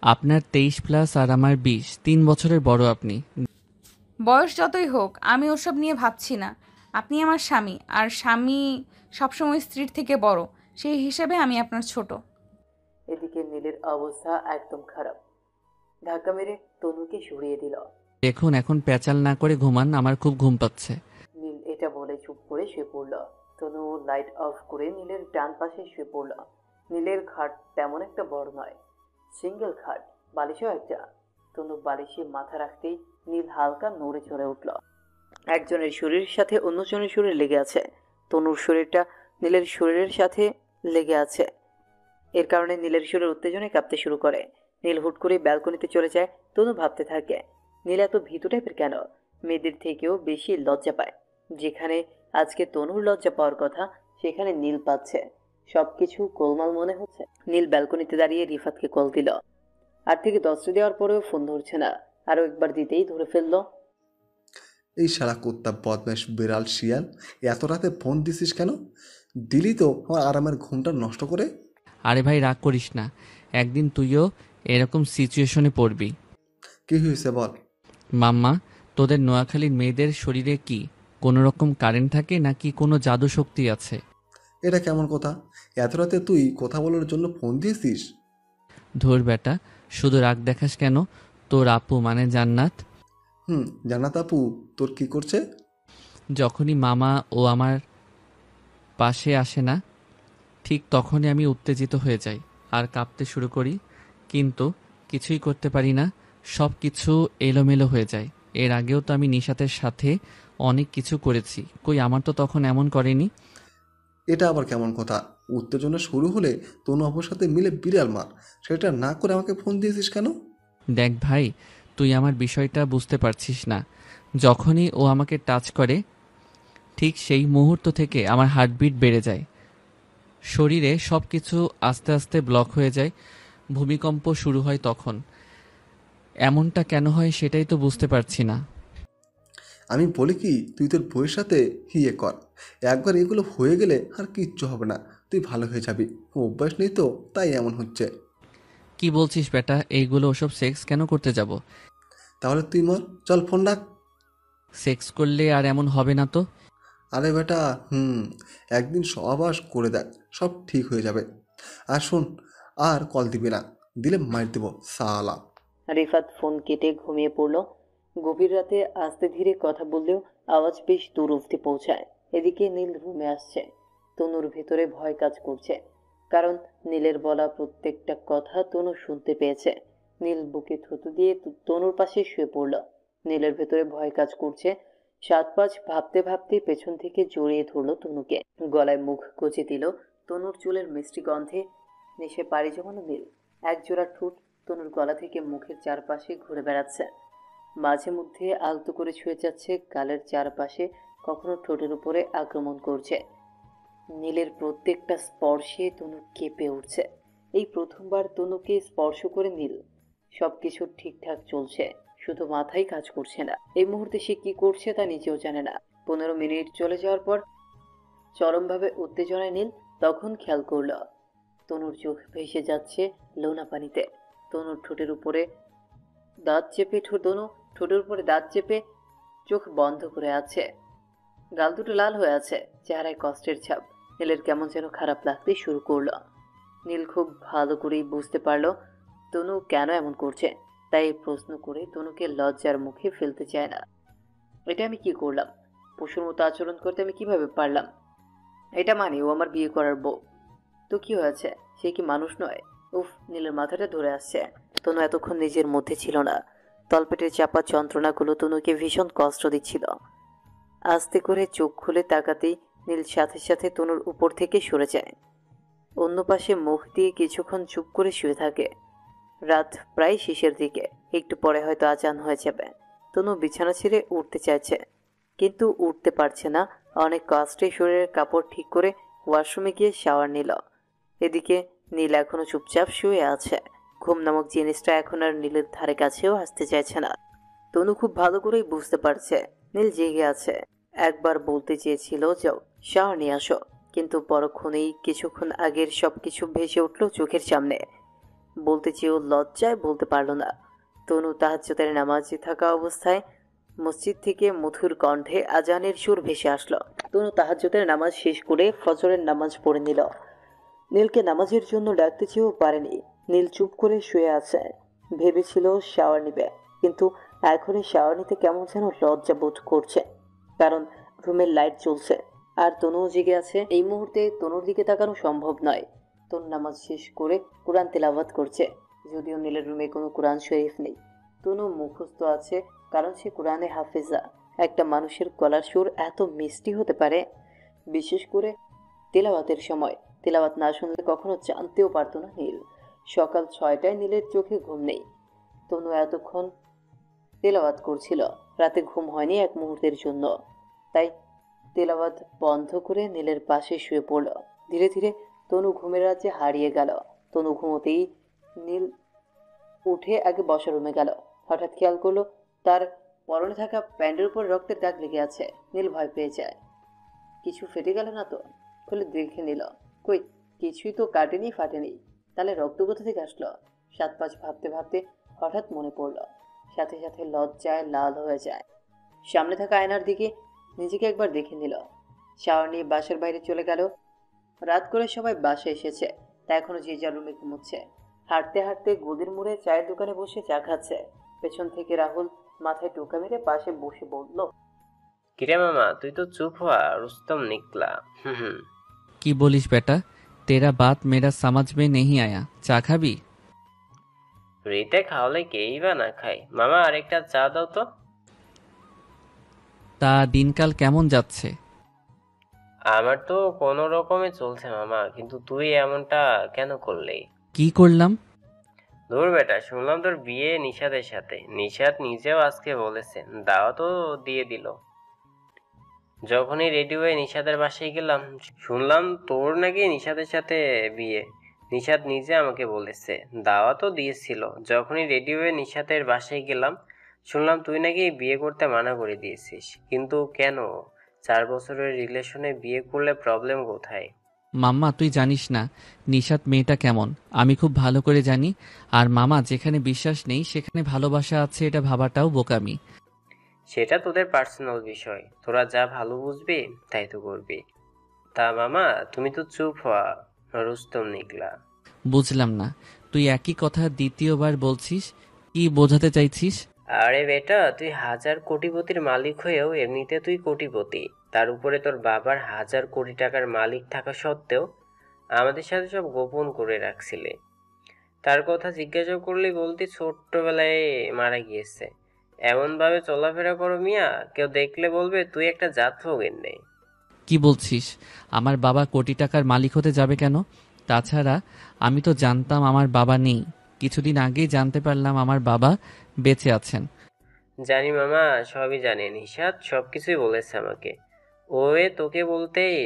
আপনার 23+ আর আমার 20, 3 বছরের বড় আপনি। বয়স যতই হোক আমি ওসব নিয়ে ভাবছি না। আপনি আমার স্বামী, আর স্বামী সবসময় স্ত্রীর থেকে বড়, সেই হিসাবে আমি আপনার ছোট। এদিকে নীলের অবস্থা একদম খারাপ, ধাক্কা মেরে তনুকে সরিয়ে দিল। দেখুন, এখন প্যাচাল না করে ঘুমান, আমার খুব ঘুম পাচ্ছে। নীল এটা বলে চুপ করে শুয়ে পড়ল। তনু লাইট অফ করে নীলের ডান পাশে শুয়ে পড়ল। নীলের খাট তেমন একটা বড় নয়, সিঙ্গেল খাট, বালিশও একটা। তনু বালিশে মাথা রাখতেই নীল হালকা নড়ে চড়ে উঠল। একজনের শরীরের সাথে অন্যজনের শরীর লেগে আছে। তনুর শরীরটা নীলের শরীরের সাথে লেগে আছে, এর কারণে নীলের শরীর উত্তেজনায় কাঁপতে শুরু করে। নীল হুট করে ব্যালকনিতে চলে যায়। তনু ভাবতে থাকে, নীল এত ভীতু টাইপের কেন? মেয়েদের থেকেও বেশি লজ্জা পায়। যেখানে আজকে তনুর লজ্জা পাওয়ার কথা, সেখানে নীল পাচ্ছে। সবকিছু গোলমাল মনে হচ্ছে। নীল ব্যালকনিতে দাঁড়িয়ে রিফাতকে কল দিল। 8 থেকে 10 দেওয়ার পরেও ফোন ধরছে না। আরো একবার দিতেই ধরে ফেললো। এই শালা কুত্তা বদমাইশ বিড়াল শিয়াল, এত রাতে ফোন দিছিস কেন? দিলি তো আমার আরামের ঘুমটা নষ্ট করে। আরে ভাই, রাগ করিস না, একদিন তুইও এরকম সিচুয়েশনে পড়বি। কি হয়েছে বল। মাম্মা, তোদের নোয়াখালীর মেয়েদের শরীরে কি কোনো রকম কারেন্ট থাকে নাকি কোনো জাদু শক্তি আছে? এটা কেমন কথা? এত রাতে তুই কথা বলার জন্য ফোন দিয়েছিস? ধুর বেটা, শুধু রাগ দেখাস কেন? তোর আপু মানে জান্নাত জান্নাত আপু তোর কি করছে? যখনই মামা ও আমার পাশে আসে না, ঠিক তখনই আমি উত্তেজিত হয়ে যাই আর কাঁপতে শুরু করি, কিন্তু কিছুই করতে পারি না। সব কিছু এলোমেলো হয়ে যায়। এর আগেও তো আমি নিশাতের সাথে অনেক কিছু করেছি, কই আমার তো তখন এমন করেনি। এটা আবার কেমন কথা? উত্তেজনা শুরু হলে তনু আপুর সাথে মিলে বিড়াল মার, সেটা না করে আমাকে ফোন দিয়েছিস কেন? দেখ ভাই, তুই আমার বিষয়টা বুঝতে পারছিস না। যখনই ও আমাকে টাচ করে, ঠিক সেই মুহূর্ত থেকে আমার হার্টবিট বেড়ে যায়, শরীরে সব কিছু আস্তে আস্তে ব্লক হয়ে যায়, ভূমিকম্প শুরু হয়। তখন এমনটা কেন হয় সেটাই তো বুঝতে পারছি না। আমি বলি কি, তুই তোর বইয়ের সাথে কর, একবার এগুলো হয়ে গেলে আর কিচ্ছু হবে না, তুই ভালো হয়ে যাবি। অভ্যাস নেই তো তাই এমন হচ্ছে। কি বলছিস বেটা? এইগুলো ওসব সেক্স কেন করতে যাব? তাহলে তুই মর, চল ফোন রাখ। সেক্স করলে আর এমন হবে না তো? আরে বেটা একদিন সহবাস করে দেখ, সব ঠিক হয়ে যাবে। আর শোন, আর কল দিবি না, দিলে মার দেবো সালা। রিফাত ফোন কেটে ঘুমিয়ে পড়ল। গভীর রাতে আস্তে ধীরে কথা বললেও আওয়াজ বেশ দূর অবধি পৌঁছায়। এদিকে নীল রুমে আসছে। তনুর ভেতরে ভয় কাজ করছে, কারণ নীলের বলা প্রত্যেকটা কথা তনু শুনতে পেয়েছে। নীল বুকে থুতু দিয়ে তনুর পাশে শুয়ে পড়ল। নীলের ভেতরে ভয় কাজ করছে। 7-5 ভাবতে ভাবতে পেছন থেকে জড়িয়ে ধরল তনুকে, গলায় মুখ গুজে দিল। তনুর চুলের মিষ্টি গন্ধে নেশে পাড়ি জমানো নীল। একজোড়া ঠোঁট তনুর গলা থেকে মুখের চারপাশে ঘুরে বেড়াচ্ছে, মাঝে মধ্যে আলতো করে ছুঁয়ে যাচ্ছে গালের চারপাশে, কখনো ঠোঁটের উপরে আক্রমণ করছে। নীলের প্রত্যেকটা স্পর্শে তনু কেঁপে উঠছে। এই প্রথমবার তনুকে স্পর্শ করে নীল। সবকিছু ঠিকঠাক চলছে, শুধু মাথায় কাজ করছে না। এই মুহূর্তে সে কি করছে তা নিজেও জানে না। 15 মিনিট চলে যাওয়ার পর চরমভাবে উত্তেজনায় নীল তখন খেয়াল করল তনুর চোখ ভেসে যাচ্ছে লোনা পানিতে। তনুর ঠোঁটের উপরে দাঁত চেপে ঠোঁটের উপরে দাঁত চেপে চোখ বন্ধ করে আছে। গাল দুটো লাল হয়ে আছে, চেহারায় কষ্টের ছাপ। নীলের কেমন যেন খারাপ লাগতে শুরু করলো। নীল খুব ভালো করেই বুঝতে পারলো তনু কেন এমন করছে, তাই প্রশ্ন করে তনুকে লজ্জার মুখে ফেলতে চায় না। এটা আমি কি করলাম? পশুর মতো আচরণ করতে আমি কিভাবে পারলাম? এটা মানে ও আমার বিয়ে করার বউ, তো কি হয়েছে? সে কি মানুষ নয়? উফ, নীলের মাথাটা ধরে আসছে। তনু এতক্ষণ নিজের মধ্যে ছিল না। তলপেটের চাপা যন্ত্রণাগুলো তনুকে ভীষণ কষ্ট দিচ্ছিল। আস্তে করে চোখ খুলে তাকাতেই নীল সাথে সাথে তনুর উপর থেকে সরে যায়। অন্য পাশে মুখ দিয়ে কিছুক্ষণ চুপ করে শুয়ে থাকে। রাত প্রায় শেষের দিকে, একটু পরে হয়তো আজান হয়ে যাবে। তনু বিছানা ছেড়ে উঠতে চাইছে, কিন্তু উঠতে পারছে না। অনেক কষ্টে শরীরের কাপড় ঠিক করে ওয়াশরুমে গিয়ে শাওয়ার নিল। এদিকে নীল এখনো চুপচাপ শুয়ে আছে। ঘুম নামক জিনিসটা এখন আর নীলের ধারে কাছেও আসতে চাইছে না। তনু খুব ভালো করেই বুঝতে পারছে নীল জেগে আছে। একবার বলতে চেয়েছিল যাও শাওয়ার নিয়ে আসো, কিন্তু পরক্ষণেই কিছুক্ষণ আগের সবকিছু ভেসে উঠল চোখের সামনে। বলতে চেয়েও লজ্জায় বলতে পারল না। তনু তাহাজ্জুদের নামাজে থাকা অবস্থায় মসজিদ থেকে মধুর কণ্ঠে আজানের সুর ভেসে আসলো। তনু তাহাজ্জুদের নামাজ শেষ করে ফজরের নামাজ পড়ে নিল। নীলকে নামাজের জন্য ডাকতে চেয়েও পারেনি। নীল চুপ করে শুয়ে আছে। ভেবেছিল শাওয়ার নিবে, কিন্তু এখনই শাওয়ার নিতে কেমন যেন লজ্জা বোধ করছে, কারণ রুমের লাইট জ্বলছে আর তনুও জেগে আছে। এই মুহূর্তে তনুর দিকে তাকানো সম্ভব নয়। তনু নামাজ শেষ করে কোরআন তেলাওয়াত করছে, যদিও নীলের রুমে কোনো কোরআন শরীফ নেই। তনু মুখস্থ আছে, কারণ সে কোরআনে হাফেজা। একটা মানুষের গলার সুর এত মিষ্টি হতে পারে, বিশেষ করে তেলাওয়াতের সময়। তেলাওয়াত না শুনলে কখনো জানতেও পারতো না নীল। সকাল 6টায় নীলের চোখে ঘুম নেই। তনু এতক্ষণ তেলাওয়াত করছিল, রাতে ঘুম হয়নি এক মুহূর্তের জন্য। তাই তেলাওয়াত বন্ধ করে নীলের পাশে শুয়ে পড়ল। ধীরে ধীরে তনু ঘুমের রাজ্যে হারিয়ে গেল। তনু ঘুমোতেই নীল উঠে আগে বসার রুমে গেল। হঠাৎ খেয়াল করলো তার পরনে থাকা প্যান্টের উপর রক্তের দাগ লেগে আছে। নীল ভয় পেয়ে যায়, কিছু ফেটে গেল না তো? খুলে দেখে নিল, কই কিছুই তো কাটেনি ফাটেনি, তাহলে রক্ত কোথা থেকে আসলো? 7-5 ভাবতে ভাবতে হঠাৎ মনে পড়ল, সাথে সাথে লজ্জায় লাল হয়ে যায়। সামনে থাকা আয়নার দিকে নিজেকে একবার দেখে নিল। শাওয়ার নিয়ে বাসার বাইরে চলে গেল। রাত করে সবাই বাসায় এসেছে, তা এখনো যে যার রুমে ঘুমোচ্ছে। হাঁটতে হাঁটতে গদির মুড়ে চায়ের দোকানে বসে চা খাচ্ছে। পেছন থেকে রাহুল মাথায় টোকা মেরে পাশে বসে বলল, কিরে মামা, তুই তো চুপ হওয়া, রুস্তম নিকলা। হুম। কি বলিস বেটা? তেরা বাত মেরা সমাজ মে নেহি আয়া। চা খাবি? ফ্রিতে খাওয়ালে কেই বা না খাই। মামা আরেকটা চা দাও তো। তা দিনকাল কেমন যাচ্ছে? আমার তো কোনো রকমে চলছে মামা, কিন্তু তুই এমনটা কেন করলি? কি করলাম? দূর বেটা, শুনলাম তোর বিয়ে নিশাদের সাথে। নিশাদ নিজেও আজকে বলেছে, দাওয়াতও দিয়ে দিল। যখনই রেডি হয়ে নিশাদের বাসায় গেলাম, শুনলাম তোর নাকি নিশাদের সাথে বিয়ে। নিশাদ নিজে আমাকে বলেছে, দাওয়াতও দিয়েছিল। যখনই রেডি হয়ে নিশাদের বাসায় গেলাম, শুনলাম তুই নাকি বিয়ে করতে মানা করে দিয়েছিস। কিন্তু কেন? 4 বছরের রিলেশনে বিয়ে করলে প্রবলেম কোথায়? মাম্মা তুই জানিস না নিশাত মেয়েটা কেমন, আমি খুব ভালো করে জানি। আর মামা, যেখানে বিশ্বাস নেই সেখানে ভালোবাসা আছে, এটা ভাবাটাও বোকামি। সেটা তোদের পার্সোনাল বিষয়, তোরা যা ভালো বুঝবি তাই তো করবি। তা মামা, তুমি তো চুপ হওয়া, রুস্তম নিকলা। বুঝলাম না, তুই একই কথা দ্বিতীয়বার বলছিস, কি বোঝাতে চাইছিস? আরে বেটা, তুই 1000 কোটিপতির মালিক হয়েও এমনিতে তুই কোটিপতি। তার উপরে তোর বাবার 1000 কোটি টাকার মালিক থাকা সত্ত্বেও আমাদের সাথে সব গোপন করে রাখছিলে। তার কথা জিজ্ঞাসা করলে বলতি ছোট্টবেলায় মারা গিয়েছে। এমনভাবে চলাফেরা করো মিয়া, কেউ দেখলে বলবে তুই একটা জাত ফকির নেই। কি বলছিস? আমার বাবা কোটি টাকার মালিক হতে যাবে কেন? তাছাড়া আমি তো জানতাম আমার বাবা নেই, কিছুদিন আগেই জানতে পারলাম আমার বাবা বেঁচে আছেন। জানি মামা, সবই জানি। নিশাদ সবকিছুই বলেছে আমাকে। ও হয়ে তোকে বলতেই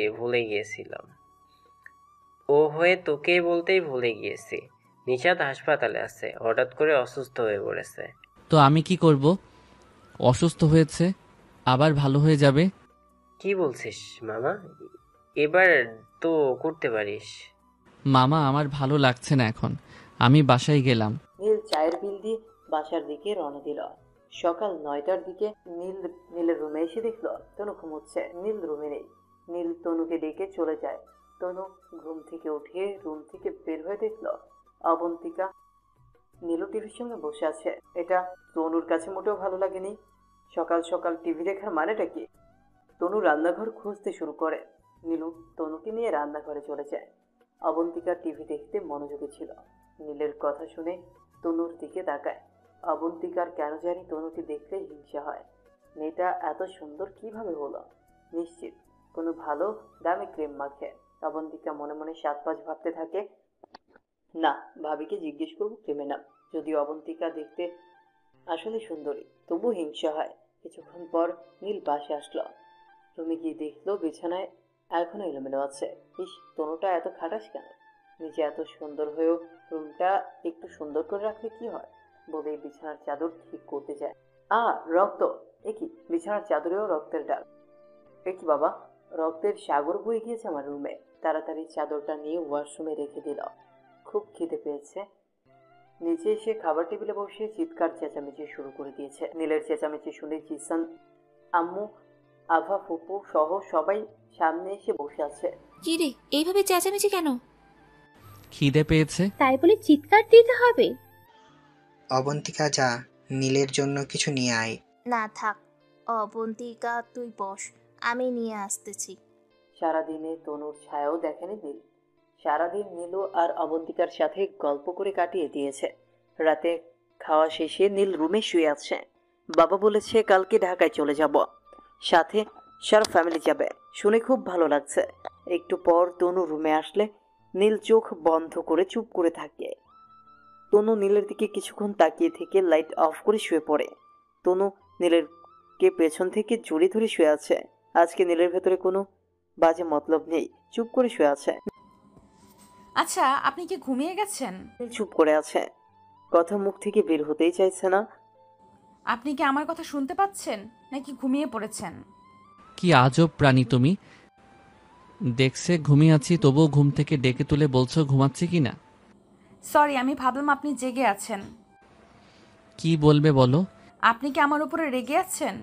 ভুলে গিয়েছি। নিশাদ হাসপাতালে আছে, হঠাৎ করে অসুস্থ হয়ে পড়েছে। তো আমি কি করব? অসুস্থ হয়েছে, আবার ভালো হয়ে যাবে। কি বলছিস মামা? এবার তো করতে পারিস। মামা আমার ভালো লাগছে না এখন, আমি বাসায় গেলাম। নীল চায়ের বিল দিয়ে বাসার দিকে রওনা দিল। সকাল 9টার দিকে নীলের রুমে এসে দেখলো তনু ঘুমোচ্ছে। নীল রুমে নেই। নীল তনুকে ডেকে চলে যায়। তনু ঘুম থেকে উঠে রুম থেকে বের হয়ে দেখলো অবন্তিকা নীলু টিভির সঙ্গে বসে আছে। এটা তনুর কাছে মোটেও ভালো লাগেনি। সকাল সকাল টিভি দেখার মানেটা কি? তনু রান্নাঘর খুঁজতে শুরু করে। নীলু তনুকে নিয়ে রান্নাঘরে চলে যায়। অবন্তিকা টিভি দেখতে মনোযোগী ছিল। নীলের কথা শুনে তনুর দিকে তাকায়। অবন্তিকার কেন জানি তনুকে দেখলেই হিংসা হয়। মেয়েটা এত সুন্দর কিভাবে হলো? নিশ্চিত কোনো ভালো দামি ক্রিম মাখে। অবন্তিকা মনে মনে 7-5 ভাবতে থাকে। না, ভাবিকে জিজ্ঞেস করবো ক্রিমের নাম। যদি অবন্তিকা দেখতে আসলে সুন্দরী, তবু হিংসা হয়। কিছুক্ষণ পর নীল বাসে আসলো। রুমে গিয়ে দেখলো বিছানায় এখনো এলোমেলো আছে। ইস, তনুটা এত খাটাস কেন? নিজে এত সুন্দর হয়েও রুমটা একটু সুন্দর করে রাখলে কি হয় বলে বিছানার চাদর ঠিক করতে যায়। রক্ত! একই, বিছানার চাদরেও রক্তের দাগ। একই বাবা, রক্তের সাগর বয়ে গিয়েছে আমার রুমে। তাড়াতাড়ি চাদরটা নিয়ে ওয়াশরুমে রেখে দিল। খুব খিদে পেয়েছে। নিচে এসে খাবার টেবিলে বসে চিৎকার চেঁচামেচি শুরু করে দিয়েছে। নীলের চেঁচামেচি শুনে জিসান, আম্মু, আভা, ফুপু সহ সবাই সামনে এসে বসে আছে। কি রে, এইভাবে চেঁচামেচি কেন? খিদে পেয়েছে তাই বলে চিৎকার দিতে হবে? অবন্তিকা, যা নীলের জন্য কিছু নিয়ে আয়। না থাক অবন্তিকা, তুই বস, আমি নিয়ে আসতেছি। সারাদিনে তনুর ছায়াও দেখেনি নীল। সারাদিন নীলু আর অবন্তিকার সাথে গল্প করে কাটিয়ে দিয়েছে। রাতে খাওয়া শেষে নীল রুমে শুয়ে আছে। বাবা বলেছে কালকে ঢাকায় চলে যাব, সাথে সারা ফ্যামিলি যাবে। শুনে খুব ভালো লাগছে। একটু পর তনু রুমে আসলে নীল চোখ বন্ধ করে চুপ করে থাকে। তনু নীলের দিকে কিছুক্ষণ তাকিয়ে থেকে লাইট অফ করে শুয়ে পড়ে। তনু নীলেরকে পেছন থেকে জড়িয়ে ধরে শুয়ে আছে। আজকে নীলের ভেতরে কোনো বাজে মতলব নেই, চুপ করে শুয়ে আছে। আচ্ছা, আপনি কি ঘুমিয়ে গেছেন? চুপ করে আছে, কথা মুখ থেকে বের হতেই চাইছে না। আপনি কি আমার কথা শুনতে পাচ্ছেন নাকি ঘুমিয়ে পড়েছেন? কি আজব প্রাণী তুমি! দেখছে ঘুমিয়ে আছি, তবুও ঘুম থেকে ডেকে তুলে বলছো ঘুমাচ্ছি কিনা। সরি, আমি ভাবলাম আপনি জেগে আছেন। কি বলবে বলো? আপনি কি আমার উপরে রেগে আছেন?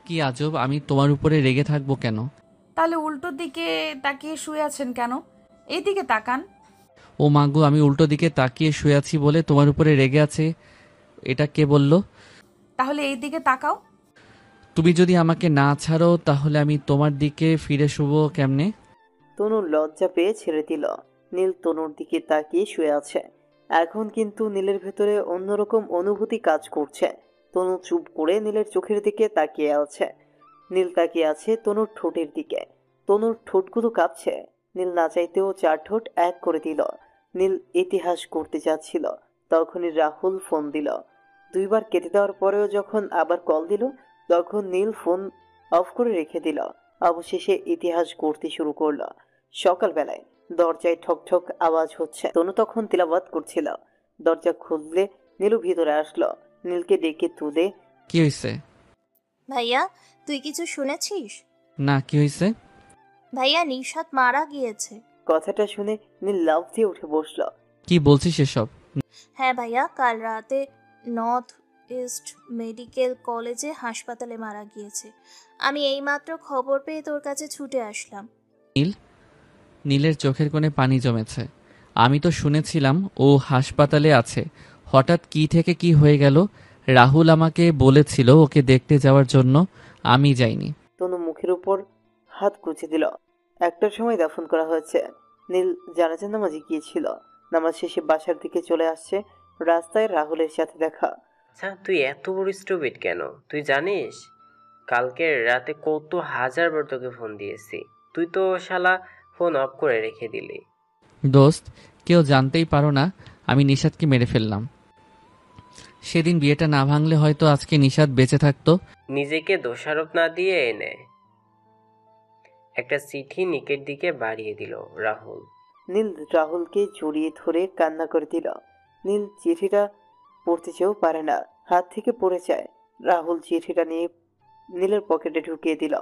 কি আজব, আমি তোমার উপরে রেগে থাকবো কেন? তাহলে উল্টো দিকে তাকিয়ে শুয়ে আছেন কেন? এই দিকে তাকান। ও মাগো, আমি উল্টো দিকে তাকিয়ে শুয়ে আছি বলে তোমার উপরে রেগে আছে, এটা কে বলল? তাহলে এই দিকে তাকাও। তুমি যদি আমাকে না ছাড়ো তাহলে আমি তোমার দিকে ফিরে শুভ কেমনে? তনু লজ্জা পেয়ে ছেড়ে দিল। নীল তনুর দিকে তাকিয়ে শুয়ে আছে। এখন কিন্তু নীলের ভেতরে অন্যরকম অনুভূতি কাজ করছে। তনু চুপ করে নীলের চোখের দিকে তাকিয়ে আছে। নীল তাকিয়ে আছে তনুর ঠোঁটের দিকে। তনুর ঠোঁটগুলো কাঁপছে। নীল না চাইতেও চার ঠোঁট এক করে দিল। নীল ইতিহাস করতে যাচ্ছিল, তখনই রাহুল ফোন দিল। দুইবার কেটে দেওয়ার পরেও যখন আবার কল দিল, তখন নীল ফোন অফ করে রেখে দিল। অবশেষে ইতিহাস করতে শুরু করলো। সকালবেলায় দরজায় ঠক ঠক আওয়াজ হচ্ছে। তনু তখন তিলাওয়াত করছিল। দরজা খুললে নীলু ভিতরে আসলো। নীলকে ডেকে তুলে, কি হয়েছে? ভাইয়া, তুই কিছু শুনেছিস? না, কি হয়েছে? ভাইয়া, নিশাত মারা গিয়েছে। কথাটা শুনে নীল লাফ দিয়ে উঠে বসলো। কি বলছিস এসব? হ্যাঁ ভাইয়া, কাল রাতে নর্থ ইস্ট মেডিকেল কলেজে হাসপাতালে মারা গিয়েছে। আমি এইমাত্র খবর পেয়ে তোর কাছে ছুটে আসলাম। নীলের চোখের কোণে পানি জমেছে। আমি তো শুনেছিলাম ও হাসপাতালে আছে, হঠাৎ কি থেকে কি হয়ে গেল? রাহুল আমাকে বলেছিল ওকে দেখতে যাওয়ার জন্য, আমি যাইনি। তনু মুখের উপর হাত কুচে দিল। একটার সময় দাফন করা হয়েছে। নীল জানাজার নামাজে গিয়েছিল। নামাজ শেষে বাসার দিকে চলে আসছে। রাস্তায় রাহুলের সাথে দেখা। আচ্ছা, তুই এত বড় স্টুপিড কেন? তুই জানিস কালকে রাতে কত হাজারবার তোকে ফোন দিয়েছি, তুই তো শালা ফোন অফ করে রেখে দিলি। দোস্ত, কেউ জানতেই পারো না আমি নিশাদকে মেরে ফেললাম। সেদিন বিয়েটা না ভাঙলে হয়তো আজকে নিশাদ বেঁচে থাকতো। নিজেকে দোষারোপ না দিয়ে এনে একটা চিঠি নিকের দিকে বাড়িয়ে দিল রাহুল। নীল রাহুলকে জড়িয়ে ধরে কান্না করে দিল। নীল চিঠিটা পড়তে চেয়েও পারে না, হাত থেকে পড়ে যায়। রাহুল চিঠিটা নিয়ে নীলের পকেটে ঢুকিয়ে দিল।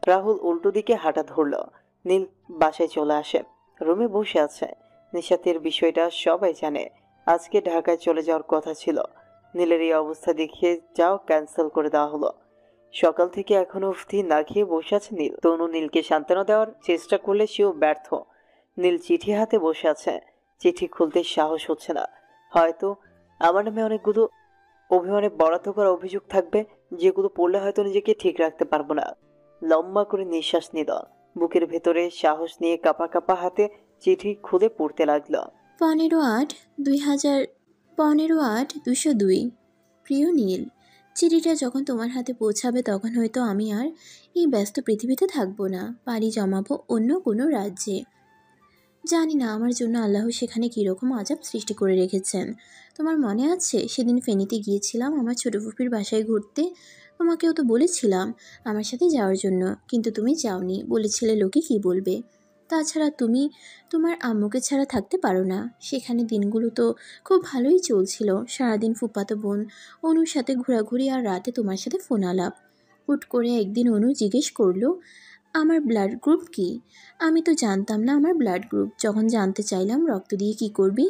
রাহুল উল্টো দিকে হাঁটা ধরল। নীল বাসায় চলে আসে। রুমে বসে আছে। নিশাতের বিষয়টা সবাই জানে। আজকে ঢাকায় চলে যাওয়ার কথা ছিল। নীলের এই অবস্থা দেখে যাও ক্যান্সেল করে দেওয়া হলো। সকাল থেকে এখনো অবধি না খেয়ে বসে আছে নীল। তনু নীলকে সান্ত্বনা দেওয়ার চেষ্টা করলে সেও ব্যর্থ। নীল চিঠি হাতে বসে আছে। চিঠি খুলতে সাহস হচ্ছে না। হয়তো আমার নামে অনেকগুলো অভিমানে বরাদ্দ করা অভিযোগ থাকবে, যেগুলো পড়লে হয়তো নিজেকে ঠিক রাখতে পারবো না। লম্বা করে নিঃশ্বাস নিল। বুকের ভেতরে সাহস নিয়ে কাঁপা কাঁপা হাতে চিঠি খুলে পড়তে লাগলো। 15/8/15/202। প্রিয় নীল, চিঠিটা যখন তোমার হাতে পৌঁছাবে তখন হয়তো আমি আর এই ব্যস্ত পৃথিবীতে থাকবো না, পাড়ি জমাবো অন্য কোনো রাজ্যে। জানি না আমার জন্য আল্লাহ সেখানে কীরকম আযাব সৃষ্টি করে রেখেছেন। তোমার মনে আছে সেদিন ফেনীতে গিয়েছিলাম আমার ছোট ফুপির বাসায় ঘুরতে? তোমাকেও তো বলেছিলাম আমার সাথে যাওয়ার জন্য, কিন্তু তুমি যাওনি, বলেছিলে লোকে কী বলবে। তাছাড়া তুমি তোমার আম্মুকে ছাড়া থাকতে পারো না। সেখানে দিনগুলো তো খুব ভালোই চলছিল। সারাদিন ফুপাতো বোন অনুর সাথে ঘোরাঘুরি আর রাতে তোমার সাথে ফোন আলাপ। হুট করে একদিন অনু জিজ্ঞেস করলো আমার ব্লাড গ্রুপ কি। আমি তো জানতাম না আমার ব্লাড গ্রুপ। যখন জানতে চাইলাম রক্ত দিয়ে কি করবি,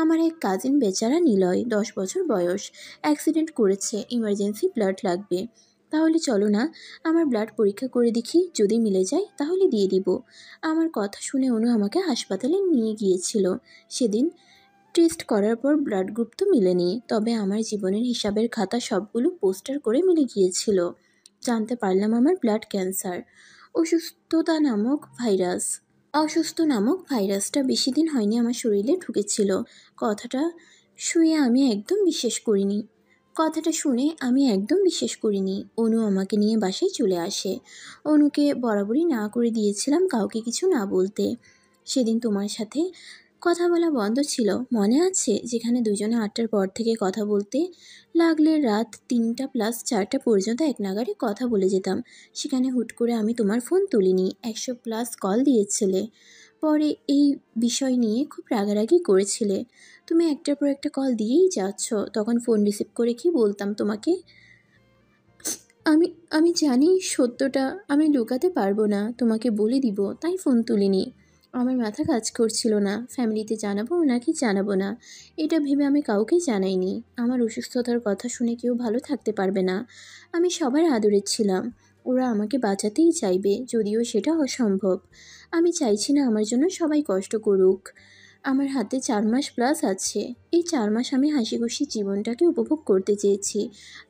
আমার এক কাজিন বেচারা নিলয়, 10 বছর বয়স, অ্যাক্সিডেন্ট করেছে, ইমার্জেন্সি ব্লাড লাগবে। তাহলে চলো না আমার ব্লাড পরীক্ষা করে দেখি, যদি মিলে যায় তাহলে দিয়ে দিব। আমার কথা শুনে অনু আমাকে হাসপাতালে নিয়ে গিয়েছিল। সেদিন টেস্ট করার পর ব্লাড গ্রুপ তো মিলেনি, তবে আমার জীবনের হিসাবের খাতা সবগুলো পোস্টার করে মিলে গিয়েছিল। জানতে পারলাম আমার ব্লাড ক্যান্সার। অসুস্থ নামক ভাইরাসটা বেশি দিন হয়নি আমার শরীরে ঢুকেছিল। কথাটা শুনে আমি একদম বিশ্বাস করিনি। অনু আমাকে নিয়ে বাসায় চলে আসে। অনুকে বরাবরই না করে দিয়েছিলাম কাউকে কিছু না বলতে। সেদিন তোমার সাথে কথা বলা বন্ধ ছিল, মনে আছে? যেখানে দুজনে 8টার পর থেকে কথা বলতে লাগলে রাত 3টা+4টা পর্যন্ত এক নাগাড়ে কথা বলে যেতাম। সেখানে হুট করে আমি তোমার ফোন তুলিনি, 100+ কল দিয়েছিলে। পরে এই বিষয় নিয়ে খুব রাগারাগি করেছিলে। তুমি একটার পর একটা কল দিয়েই যাচ্ছ। তখন ফোন রিসিভ করে কি বলতাম তোমাকে? আমি জানি সত্যটা আমি লুকাতে পারবো না, তোমাকে বলে দিব, তাই ফোন তুলিনি। আমার মাথা কাজ করছিল না, ফ্যামিলিতে জানাবো নাকি জানাবো না এটা ভেবে আমি কাউকে জানাইনি। আমার অসুস্থতার কথা শুনে কেউ ভালো থাকতে পারবে না। আমি সবার আদরের ছিলাম। ওরা আমাকে বাঁচাতেই চাইবে, যদিও সেটা অসম্ভব। আমি চাইছি না আমার জন্য সবাই কষ্ট করুক। আমার হাতে 4 মাস প্লাস আছে। এই 4 মাস আমি হাসি খুশি জীবনটাকে উপভোগ করতে চেয়েছি,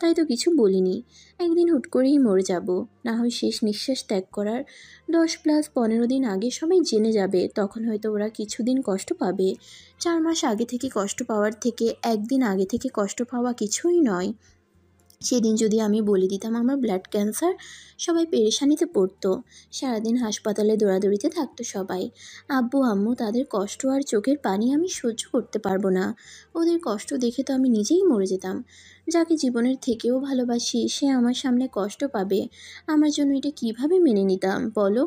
তাই তো কিছু বলিনি। একদিন হুট করেই মরে যাব, না হয় শেষ নিঃশ্বাস ত্যাগ করার 10 + 15 দিন আগে সবাই জেনে যাবে, তখন হয়তো ওরা কিছুদিন কষ্ট পাবে। 4 মাস আগে থেকে কষ্ট পাওয়ার থেকে একদিন আগে থেকে কষ্ট পাওয়া কিছুই নয়। সেদিন যদি আমি বলে দিতাম আমার ব্লাড ক্যান্সার, সবাই পেরেশানিতে পড়তো, সারাদিন হাসপাতালে দৌড়াদৌড়িতে থাকতো সবাই। আব্বু আম্মু তাদের কষ্ট আর চোখের পানি আমি সহ্য করতে পারবো না। ওদের কষ্ট দেখে তো আমি নিজেই মরে যেতাম। যাকে জীবনের থেকেও ভালোবাসি সে আমার সামনে কষ্ট পাবে, আমার জন্য এটা কিভাবে মেনে নিতাম বলো?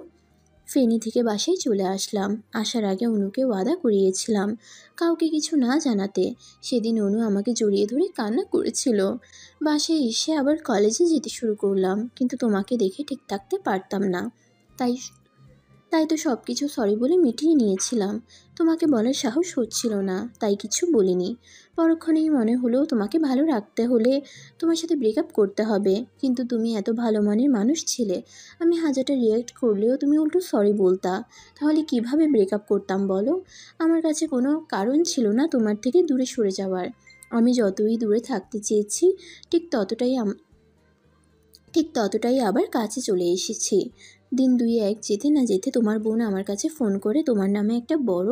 ফেনী থেকে বাসায় চলে আসলাম। আসার আগে অনুকে ওয়াদা করিয়েছিলাম কাউকে কিছু না জানাতে। সেদিন অনু আমাকে জড়িয়ে ধরে কান্না করেছিল। বাসায় এসে আবার কলেজে যেতে শুরু করলাম, কিন্তু তোমাকে দেখে ঠিক থাকতে পারতাম না। তাই তাই তো সব কিছু সরি বলে মিটিয়ে নিয়েছিলাম। তোমাকে বলার সাহস হচ্ছিল না, তাই কিছু বলিনি। পরক্ষণেই মনে হলো তোমাকে ভালো রাখতে হলে তোমার সাথে ব্রেকআপ করতে হবে, কিন্তু তুমি এত ভালো মনের মানুষ ছিলে। আমি হাজারটা রিঅ্যাক্ট করলেও তুমি উল্টো সরি বলতা, তাহলে কিভাবে ব্রেকআপ করতাম বলো? আমার কাছে কোনো কারণ ছিল না তোমার থেকে দূরে সরে যাওয়ার। আমি যতই দূরে থাকতে চেয়েছি ঠিক ততটাই আবার কাছে চলে এসেছি। দিন 2-1 যেতে না যেতে তোমার বোন আমার কাছে ফোন করে তোমার নামে একটা বড়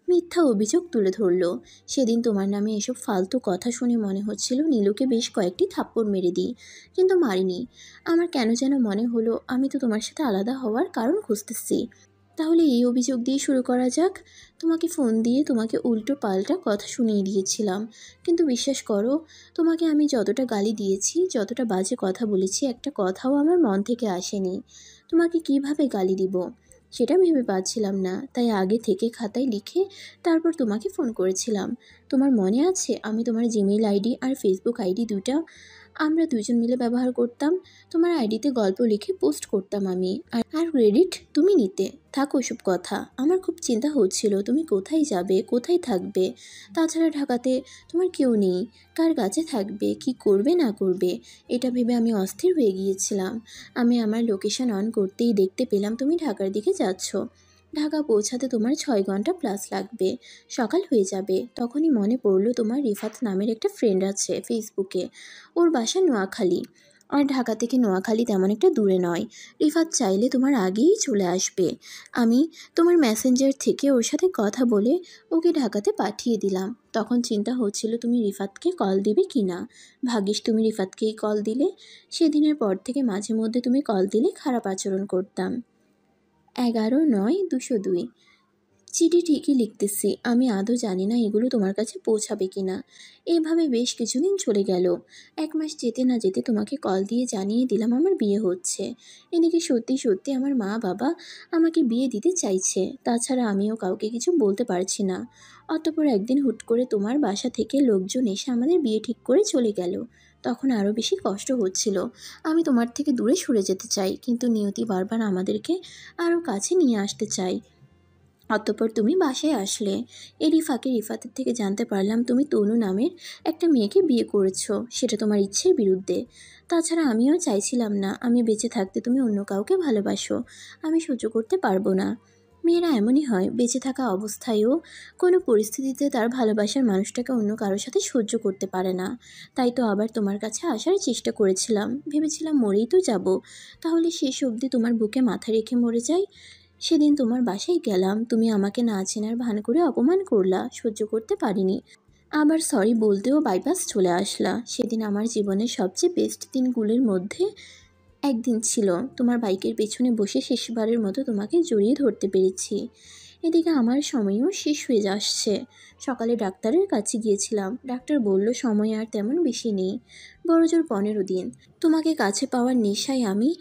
মিথ্যা অভিযোগ তুলে ধরলো। সেদিন তোমার নামে এসব ফালতু কথা শুনে মনে হচ্ছিল নীলুকে বেশ কয়েকটি থাপ্পড় মেরে দিই, কিন্তু মারিনি। আমার কেন যেন মনে হলো আমি তো তোমার সাথে আলাদা হওয়ার কারণ খুঁজতেছি। তাহলে এই অভিযোগ দিয়ে শুরু করা যাক। তোমাকে ফোন দিয়ে তোমাকে উল্টো পাল্টা কথা শুনিয়ে দিয়েছিলাম, কিন্তু বিশ্বাস করো, তোমাকে আমি যতটা গালি দিয়েছি, যতটা বাজে কথা বলেছি, একটা কথাও আমার মন থেকে আসেনি। তোমাকে কিভাবে গালি দিব সেটা ভেবে পাচ্ছিলাম না, তাই আগে থেকে খাতায় লিখে তারপর তোমাকে ফোন করেছিলাম। তোমার মনে আছে আমি তোমার জিমেইল আইডি আর ফেসবুক আইডি দুইটা আমরা দুজন মিলে ব্যবহার করতাম। তোমার আইডিতে গল্প লিখে পোস্ট করতাম আমি, আর ক্রেডিট তুমি নিতে। থাকো ওসব কথা। আমার খুব চিন্তা হচ্ছিল তুমি কোথায় যাবে, কোথায় থাকবে। তাছাড়া ঢাকাতে তোমার কেউ নেই, কার কাছে থাকবে, কি করবে না করবে, এটা ভেবে আমি অস্থির হয়ে গিয়েছিলাম। আমি আমার লোকেশন অন করতেই দেখতে পেলাম তুমি ঢাকার দিকে যাচ্ছ। ঢাকা পৌঁছাতে তোমার 6 ঘন্টা প্লাস লাগবে, সকাল হয়ে যাবে। তখনই মনে পড়লো তোমার রিফাত নামের একটা ফ্রেন্ড আছে ফেসবুকে, ওর বাসা নোয়াখালী। আর ঢাকা থেকে নোয়াখালী তেমন একটা দূরে নয়। রিফাত চাইলে তোমার আগেই চলে আসবে। আমি তোমার মেসেঞ্জার থেকে ওর সাথে কথা বলে ওকে ঢাকাতে পাঠিয়ে দিলাম। তখন চিন্তা হচ্ছিল তুমি রিফাতকে কল দিবে কি না। ভাগ্যিস তুমি রিফাতকেই কল দিলে। সেদিনের পর থেকে মাঝে মধ্যে তুমি কল দিলে খারাপ আচরণ করতাম। 11/9/202। চিঠি ঠিকই লিখতেছি, আমি আদৌ জানি না এগুলো তোমার কাছে পৌঁছাবে কি না। এইভাবে বেশ কিছুদিন চলে গেল। 1 মাস যেতে না যেতে তোমাকে কল দিয়ে জানিয়ে দিলাম আমার বিয়ে হচ্ছে। এদিকে সত্যি সত্যি আমার মা বাবা আমাকে বিয়ে দিতে চাইছে, তাছাড়া আমিও কাউকে কিছু বলতে পারছি না। অতঃপর একদিন হুট করে তোমার বাসা থেকে লোকজন এসে আমাদের বিয়ে ঠিক করে চলে গেল। তখন আরও বেশি কষ্ট হচ্ছিল। আমি তোমার থেকে দূরে সরে যেতে চাই, কিন্তু নিয়তি বারবার আমাদেরকে আরও কাছে নিয়ে আসতে চাই। অতঃপর তুমি বাসায় আসলে। এরই ফাঁকে রিফাতের থেকে জানতে পারলাম তুমি তনু নামের একটা মেয়েকে বিয়ে করেছো, সেটা তোমার ইচ্ছের বিরুদ্ধে। তাছাড়া আমিও চাইছিলাম না আমি বেঁচে থাকতে তুমি অন্য কাউকে ভালোবাসো, আমি সহ্য করতে পারবো না। মেয়েরা এমনই হয়, বেঁচে থাকা অবস্থায়ও কোনো পরিস্থিতিতে তার ভালোবাসার মানুষটাকে অন্য কারোর সাথে সহ্য করতে পারে না। তাই তো আবার তোমার কাছে আসার চেষ্টা করেছিলাম, ভেবেছিলাম মরেই তো যাব, তাহলে শেষ অবধি তোমার বুকে মাথা রেখে মরে যাই। সেদিন তোমার বাসায় গেলাম, তুমি আমাকে না চেনার ভান করে অপমান করলা, সহ্য করতে পারিনি। আবার সরি বলতেও বাইপাস চলে আসলা। সেদিন আমার জীবনের সবচেয়ে বেস্ট দিনগুলির মধ্যে একদিন ছিল। তোমার বাইকের পেছনে বসে শেষবারের মতো তোমাকে জড়িয়ে ধরতে পেরেছি। এদিকে আমার সময়ও শেষ হয়ে আসছে। সকালে ডাক্তারের কাছে গিয়েছিলাম, ডাক্তার বলল সময় আর তেমন বেশি নেই, বড়জোর 15 দিন। তোমাকে কাছে পাওয়ার নেশায় আমি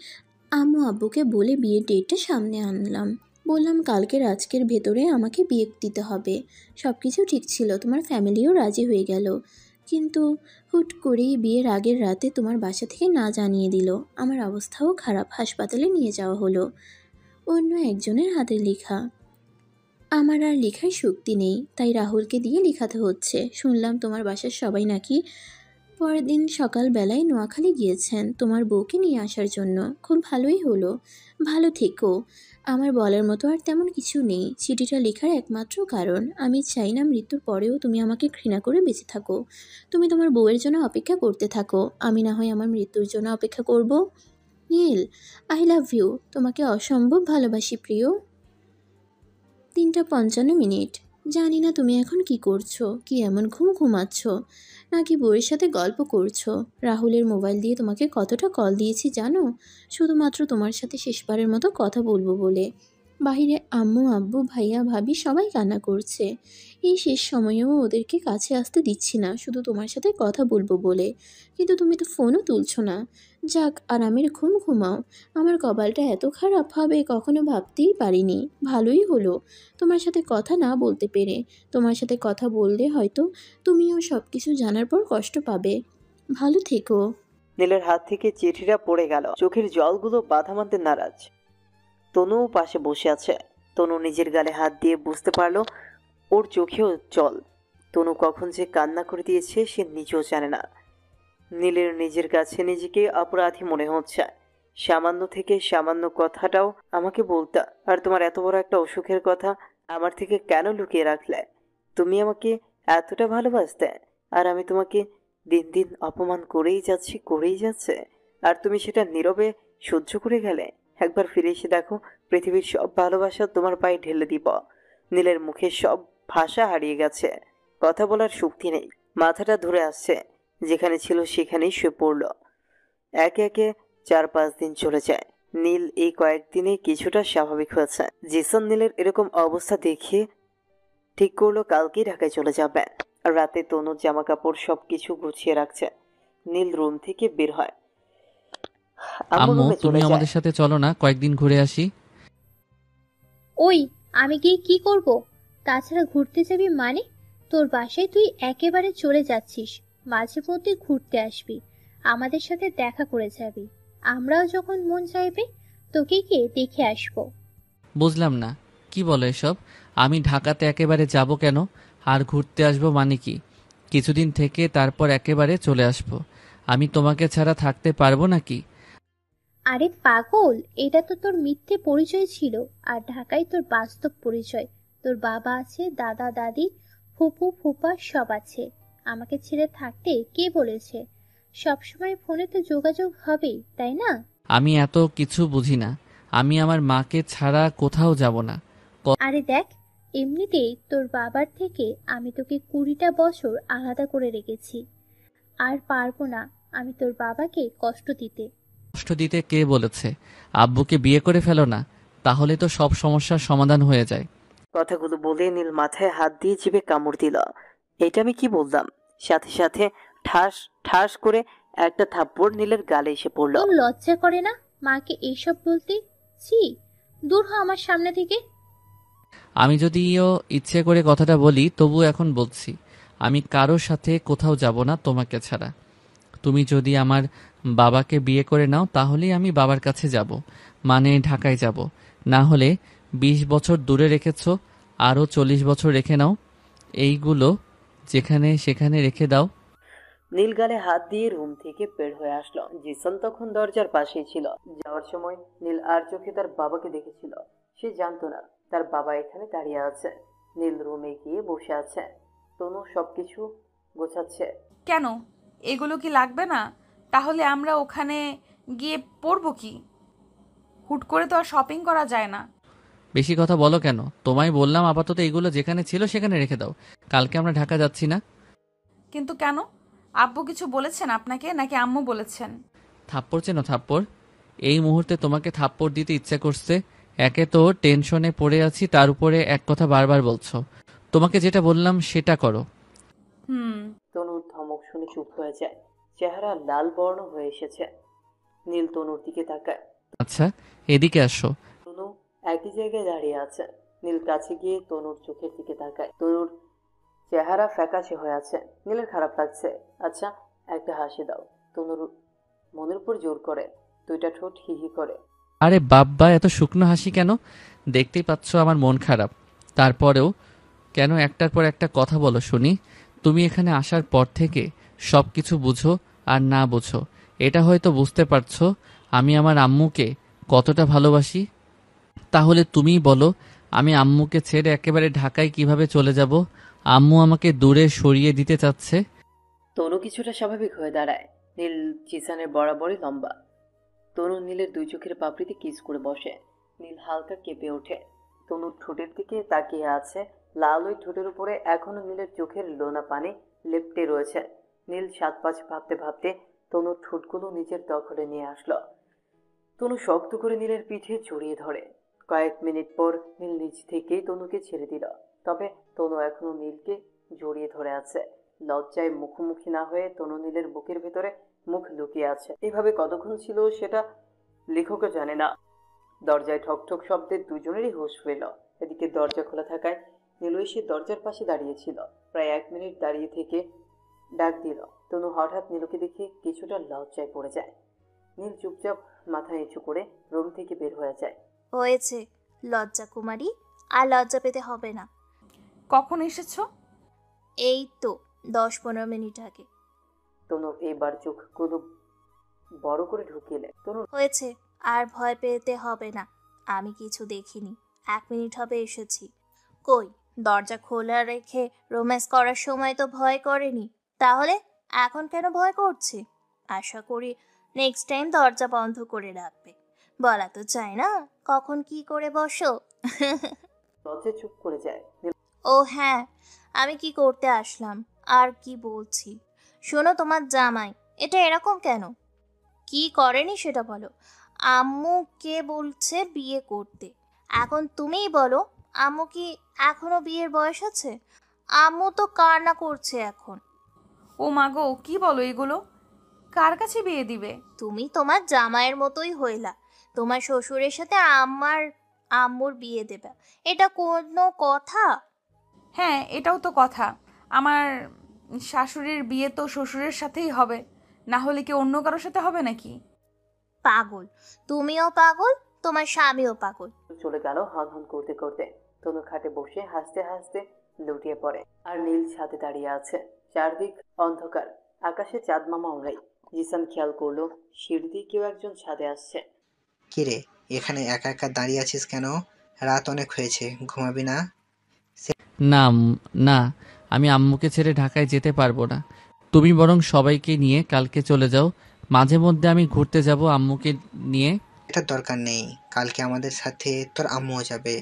আম্মু আব্বুকে বলে বিয়ের ডেটটা সামনে আনলাম। বললাম কালকের আজকের ভেতরে আমাকে বিয়ে দিতে হবে। সব কিছু ঠিক ছিল, তোমার ফ্যামিলিও রাজি হয়ে গেল, কিন্তু হুট করেই বিয়ের আগের রাতে তোমার বাসা থেকে না জানিয়ে দিল। আমার অবস্থাও খারাপ, হাসপাতালে নিয়ে যাওয়া হলো। অন্য একজনের হাতে লেখা, আমার আর লেখার শক্তি নেই, তাই রাহুলকে দিয়ে লেখাতে হচ্ছে। শুনলাম তোমার বাসার সবাই নাকি পরের দিন সকালবেলায় নোয়াখালী গিয়েছেন তোমার বউকে নিয়ে আসার জন্য। খুব ভালোই হলো। ভালো থেকো। আমার বলার মতো আর তেমন কিছু নেই। চিঠিটা লেখার একমাত্র কারণ আমি চাই না মৃত্যুর পরেও তুমি আমাকে ঘৃণা করে বেঁচে থাকো। তুমি তোমার বউয়ের জন্য অপেক্ষা করতে থাকো, আমি না হয় আমার মৃত্যুর জন্য অপেক্ষা করব। নীল, আই লাভ ইউ। তোমাকে অসম্ভব ভালোবাসি প্রিয়। 3:55। জানি না তুমি এখন কি করছো, কি এমন ঘুমাচ্ছ নাকি বউয়ের সাথে গল্প করছো। রাহুলের মোবাইল দিয়ে তোমাকে কতটা কল দিয়েছি জানো? শুধুমাত্র তোমার সাথে শেষবারের মতো কথা বলবো বলে। বাহিরে আম্মু আব্বু ভাইয়া ভাবি সবাই কান্না করছে। এই শেষ সময়েও ওদেরকে কাছে আসতে দিচ্ছি না, শুধু তোমার সাথে কথা বলবো বলে। কিন্তু তুমি তো ফোনও তুলছো না। যাক, আরামের ঘুমাও। আমার কপালটা এত খারাপ হবে কখনো ভাবতেই পারিনি। ভালোই হলো তোমার সাথে কথা না বলতে পেরে। তোমার সাথে কথা বললে হয়তো তুমিও সব কিছু জানার পর কষ্ট পাবে। ভালো থেকো। নীলের হাত থেকে চিঠিটা পড়ে গেল। চোখের জলগুলো বাধা মানতে নারাজ। তনুও পাশে বসে আছে। তনু নিজের গালে হাত দিয়ে বুঝতে পারলো ওর চোখেও জল। তনু কখন যে কান্না করে দিয়েছে সে নিজেও জানে না। নীলের নিজের কাছে নিজেকে অপরাধী মনে হচ্ছে। সামান্য থেকে সামান্য কথাটাও আমাকে বলতা, আর তোমার এত বড় একটা অসুখের কথা আমার থেকে কেন লুকিয়ে রাখলে? তুমি আমাকে এতটা ভালোবাসতে, আর আমি তোমাকে দিন দিন অপমান করেই যাচ্ছে, আর তুমি সেটা নীরবে সহ্য করে গেলে। একবার ফিরে এসে দেখো, পৃথিবীর সব ভালোবাসা তোমার পায়ে ঢেলে দিব। নীলের মুখে সব ভাষা হারিয়ে গেছে, কথা বলার শক্তি নেই, মাথাটা ধরে আসছে। যেখানে ছিল সেখানেই শুয়ে পড়ল। একে একে 4-5 দিন চলে যায়। নীল এই কয়েকদিনে কিছুটা স্বাভাবিক হয়েছে। জিসন নীলের এরকম অবস্থা দেখে ঠিক করলো কালকেই ঢাকায় চলে যাবে। রাতে তনু জামা কাপড় সবকিছু গুছিয়ে রাখছে। নীল রুম থেকে বের হয়। আম্মু, তুমি আমাদের সাথে চলো না, কয়েকদিন ঘুরে আসি। ওই, আমি গিয়ে কি করব? তাছাড়া ঘুরতে যাবি মানে? তোর বাসায় তুই একেবারে চলে যাচ্ছিস, মাঝে মধ্যে ঘুরতে আসবি, আমাদের সাথে দেখা করে যাবি। আমরাও যখন মন চাইবে তোকে গিয়ে দেখে আসবো। বুঝলাম না, কি বলো এসব? আমি ঢাকাতে একেবারে যাব কেন? আর ঘুরতে আসবো মানে কি? কিছুদিন থেকে তারপর একেবারে চলে আসবো। আমি তোমাকে ছাড়া থাকতে পারবো নাকি? আরে পাগল, এটা তো তোর মিথ্যে পরিচয় ছিল, আর ঢাকায় তোর বাস্তব পরিচয়। তোর বাবা আছে, দাদা দাদি, ফুপু ফুপা সব আছে। আমাকে ছেড়ে থাকতে কে বলেছে? সবসময় ফোনে তো যোগাযোগ হবেই, তাই না? আমি এত কিছু বুঝি না। আমি আমার মাকে ছাড়া কোথাও যাব না। আরে দেখ, এমনিতেই তোর বাবার থেকে আমি তোকে 20টা বছর আলাদা করে রেখেছি, আর পারবো না আমি তোর বাবাকে কষ্ট দিতে। কষ্ট দিতে কে বলেছে? আব্বুকে বিয়ে করে ফেলো না, তাহলে তো সব সমস্যার সমাধান হয়ে যায়। কথাগুলো বলে নীল মাথায় হাত দিয়ে জিভে কামড় দিল। এটা আমি কি বললাম? সাথে সাথে ঠাস ঠাস করে একটা থাপ্পড় নীলের গালে এসে পড়ল। তোর লজ্জা করে না মাকে এইসব বলতে? ছি, দূর হ আমার সামনে থেকে। আমি যদিও ইচ্ছে করে কথাটা বলি, তবু এখন বলছি, আমি কারোর সাথে কোথাও যাব না তোমাকে ছাড়া। তুমি যদি আমার বাবাকে বিয়ে করে নাও তাহলেই আমি বাবার কাছে যাব, মানে ঢাকায় যাব। না হলে 20 বছর দূরে রেখেছ, আরও 40 বছর রেখে নাও। এইগুলো যেখানে সেখানে রেখে দাও। নীল গালে হাত দিয়ে রুম থেকে বের হয়ে আসলো। জিসন তখন দরজার পাশেই ছিল। যাওয়ার সময় নীল আর চোখে তার বাবাকে দেখেছিল। সে জানতো না তার বাবা এখানে দাঁড়িয়ে আছে। নীল রুমে গিয়ে বসে আছে। তনু সবকিছু গোছাচ্ছে। কেন, এগুলো কি লাগবে না? তাহলে আমরা ওখানে গিয়ে পরবো কি? হুট করে তো আর শপিং করা যায় না। বেশি কথা বলো কেন? তোমায় বললাম আপাতত এগুলো যেখানে ছিল সেখানে রেখে দাও। কালকে আমরা ঢাকা যাচ্ছি না? কিন্তু কেন? আব্বু কিছু বলেছেন আপনাকে, নাকি আম্মু বলেছেন? থাপ্পড় চেনো থাপ্পড়? এই মুহূর্তে তোমাকে থাপ্পড় দিতে ইচ্ছে করছে। একে তো টেনশনে পড়ে আছি, তার উপরে এক কথা বারবার বলছো। তোমাকে যেটা বললাম সেটা করো। তনুর ধমক শুনে চুপ হয়ে যায়। চেহারা লাল বর্ণ হয়ে এসেছে। নীল তনুর দিকে তাকায়। আচ্ছা, এদিকে আসো। তনু একই জায়গায় দাঁড়িয়ে আছে। নীল কাছে গিয়ে তনুর চোখের দিকে তাকায়। তনুর চেহারা ফ্যাকাশে হয়ে আছে। নীলের খারাপ লাগছে। আচ্ছা, একটা হাসি দাও। তনুর মনের উপর জোর করে, দুইটা ঠোঁট হিহি করে। আরে বাব্বা, এত শুকনো হাসি কেন? দেখতেই পাচ্ছ আমার মন খারাপ। তারপরেও কেন একটার পর একটা কথা বলো শুনি? তুমি এখানে আসার পর থেকে সব কিছু বুঝো আর না বুঝো, এটা হয়তো বুঝতে পারছো আমি আমার আম্মুকে কতটা ভালোবাসি। তাহলে তুমিই বলো, আমি আম্মুকে ছেড়ে একেবারে ঢাকায় কিভাবে চলে যাব? আম্মু আমাকে দূরে সরিয়ে দিতে চাচ্ছে। তনু কিছুটা স্বাভাবিক হয়ে দাঁড়ায়। নীল জিসানের বরাবরই লম্বা। তনু নীলের দুই চোখের পাপড়িতে কিস করে বসে। নীল হালকা কেঁপে ওঠে। তনুর ঠোঁটের দিকে তাকিয়ে আছে। লাল ওই ঠোঁটের উপরে এখনো নীলের চোখের লোনা পানি লেপ্টে রয়েছে। নীল 7-5 ভাবতে ভাবতে তনুর ঠোঁটগুলো নিজের দখলে নিয়ে আসলো। তনু শক্ত করে নীলের পিঠে জড়িয়ে ধরে। কয়েক মিনিট পর নীল নিজ থেকেই তনুকে ছেড়ে দিল। তবে তনু এখনো নীলকে জড়িয়ে ধরে আছে। লজ্জায় মুখোমুখি না হয়ে তনু নীলের বুকের ভেতরে মুখ লুকিয়ে আছে। এভাবে কতক্ষণ ছিল সেটা লেখকও জানে না। দরজায় ঠকঠক শব্দে দুজনেরই হুঁশ ফিরল। এদিকে দরজা খোলা থাকায় নীলু এসে দরজার পাশে দাঁড়িয়েছিল। প্রায় 1 মিনিট দাঁড়িয়ে থেকে ডাক দিল। তনু হঠাৎ নীলুকে দেখে কিছুটা লজ্জায় পড়ে যায়। নীল চুপচাপ মাথা নিচু করে রুম থেকে বের হয়ে যায়। হয়েছে লজ্জা কুমারী, আর লজ্জা পেতে হবে না। কখন এসেছো? এই তো 10-15 মিনিট আগে। তনু এবার চোখগুলো বড় করে ঢুকিয়ে তনু হয়েছে, আর ভয় পেতে হবে না। আমি কিছু দেখিনি, 1 মিনিট হবে এসেছি। কই, দরজা খোলা রেখে রোম্যান্স করার সময় তো ভয় করেনি, তাহলে এখন কেন ভয় করছে? আশা করি নেক্সট টাইম দরজা বন্ধ করে রাখবে। বলা তো চাই না কখন কি করে বসো। লজ্জায় চুপ করে যায়। ও হ্যাঁ, আমি কি করতে আসলাম আর কি বলছি। শোনো, তোমার জামাই এটা এরকম কেন? কি করেনি সেটা বলো। আম্মু কে বলছে বিয়ে করতে? এখন তুমিই বলো, আম্মু কি এখনো বিয়ের বয়স আছে? আম্মু তো কান্না করছে এখন। ও মা গো, কি বলো এগুলো? কার কাছে বিয়ে দিবে? তুমি তোমার জামাইয়ের মতোই হইলা। তোমার শ্বশুরের সাথে আম্মুর বিয়ে দেবে, এটা কোনো কথা? হ্যাঁ, এটাও তো কথা। আমার শাশুড়ির বিয়ে তো শ্বশুরের সাথেই হবে, না হলে কি অন্য কারোর সাথে হবে নাকি? পাগল, তুমিও পাগল, তোমার স্বামীও পাগল। চলে গেল হন হন করতে করতে। তনু খাটে বসে হাসতে হাসতে লুটিয়ে পড়ে। আর নীল ছাদে দাঁড়িয়ে আছে। চারদিক অন্ধকার, আকাশে চাঁদ মামাও নেই। জিসান খেয়াল করলো সিঁড়ি দিয়ে কেউ একজন ছাদে আসছে। কিরে, এখানে একা একা দাঁড়িয়ে আছিস কেন? রাত অনেক হয়েছে, ঘুমাবি না? না না, আমি আম্মুকে ছেড়ে ঢাকায় যেতে পারবো না। তুমি বরং সবাইকে নিয়ে কালকে চলে যাও। মাঝে মধ্যে আমি ঘুরতে যাব আম্মুকে নিয়ে। এটার দরকার নেই, কালকে আমাদের সাথে তোর আম্মুও যাবে।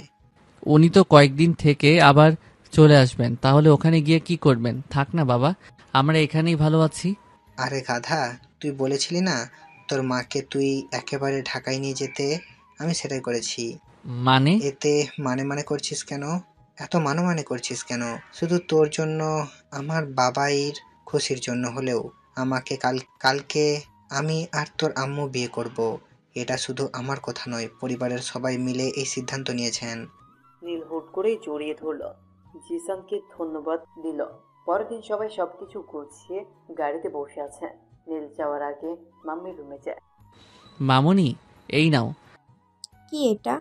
উনি তো কয়েকদিন থেকে আবার চলে আসবেন, তাহলে ওখানে গিয়ে কি করবেন? থাক না বাবা, আমরা এখানেই ভালো আছি। আরে গাধা, তুই বলেছিলি না তোর মাকে তুই একেবারে ঢাকায় নিয়ে যেতে? আমি সেটাই করেছি। মানে? এতে মানে করছিস কেন? এত মানে করছিস কেন? শুধু তোর জন্য, আমার বাবাইর খুশির জন্য হলেও আমাকে কালকে আমি আর তোর আম্মু বিয়ে করব। এটা শুধু আমার কথা নয়, পরিবারের সবাই মিলে এই সিদ্ধান্ত নিয়েছেন। নীল হুট করেই জড়িয়ে ধরল। জিসানকে ধন্যবাদ দিল। পরের দিন সবাই সবকিছু গুছিয়ে গাড়িতে বসে আছে। নীল যাওয়ার আগে মাম্মির রুমে যায়। মামুনি, এই নাও। কি এটা?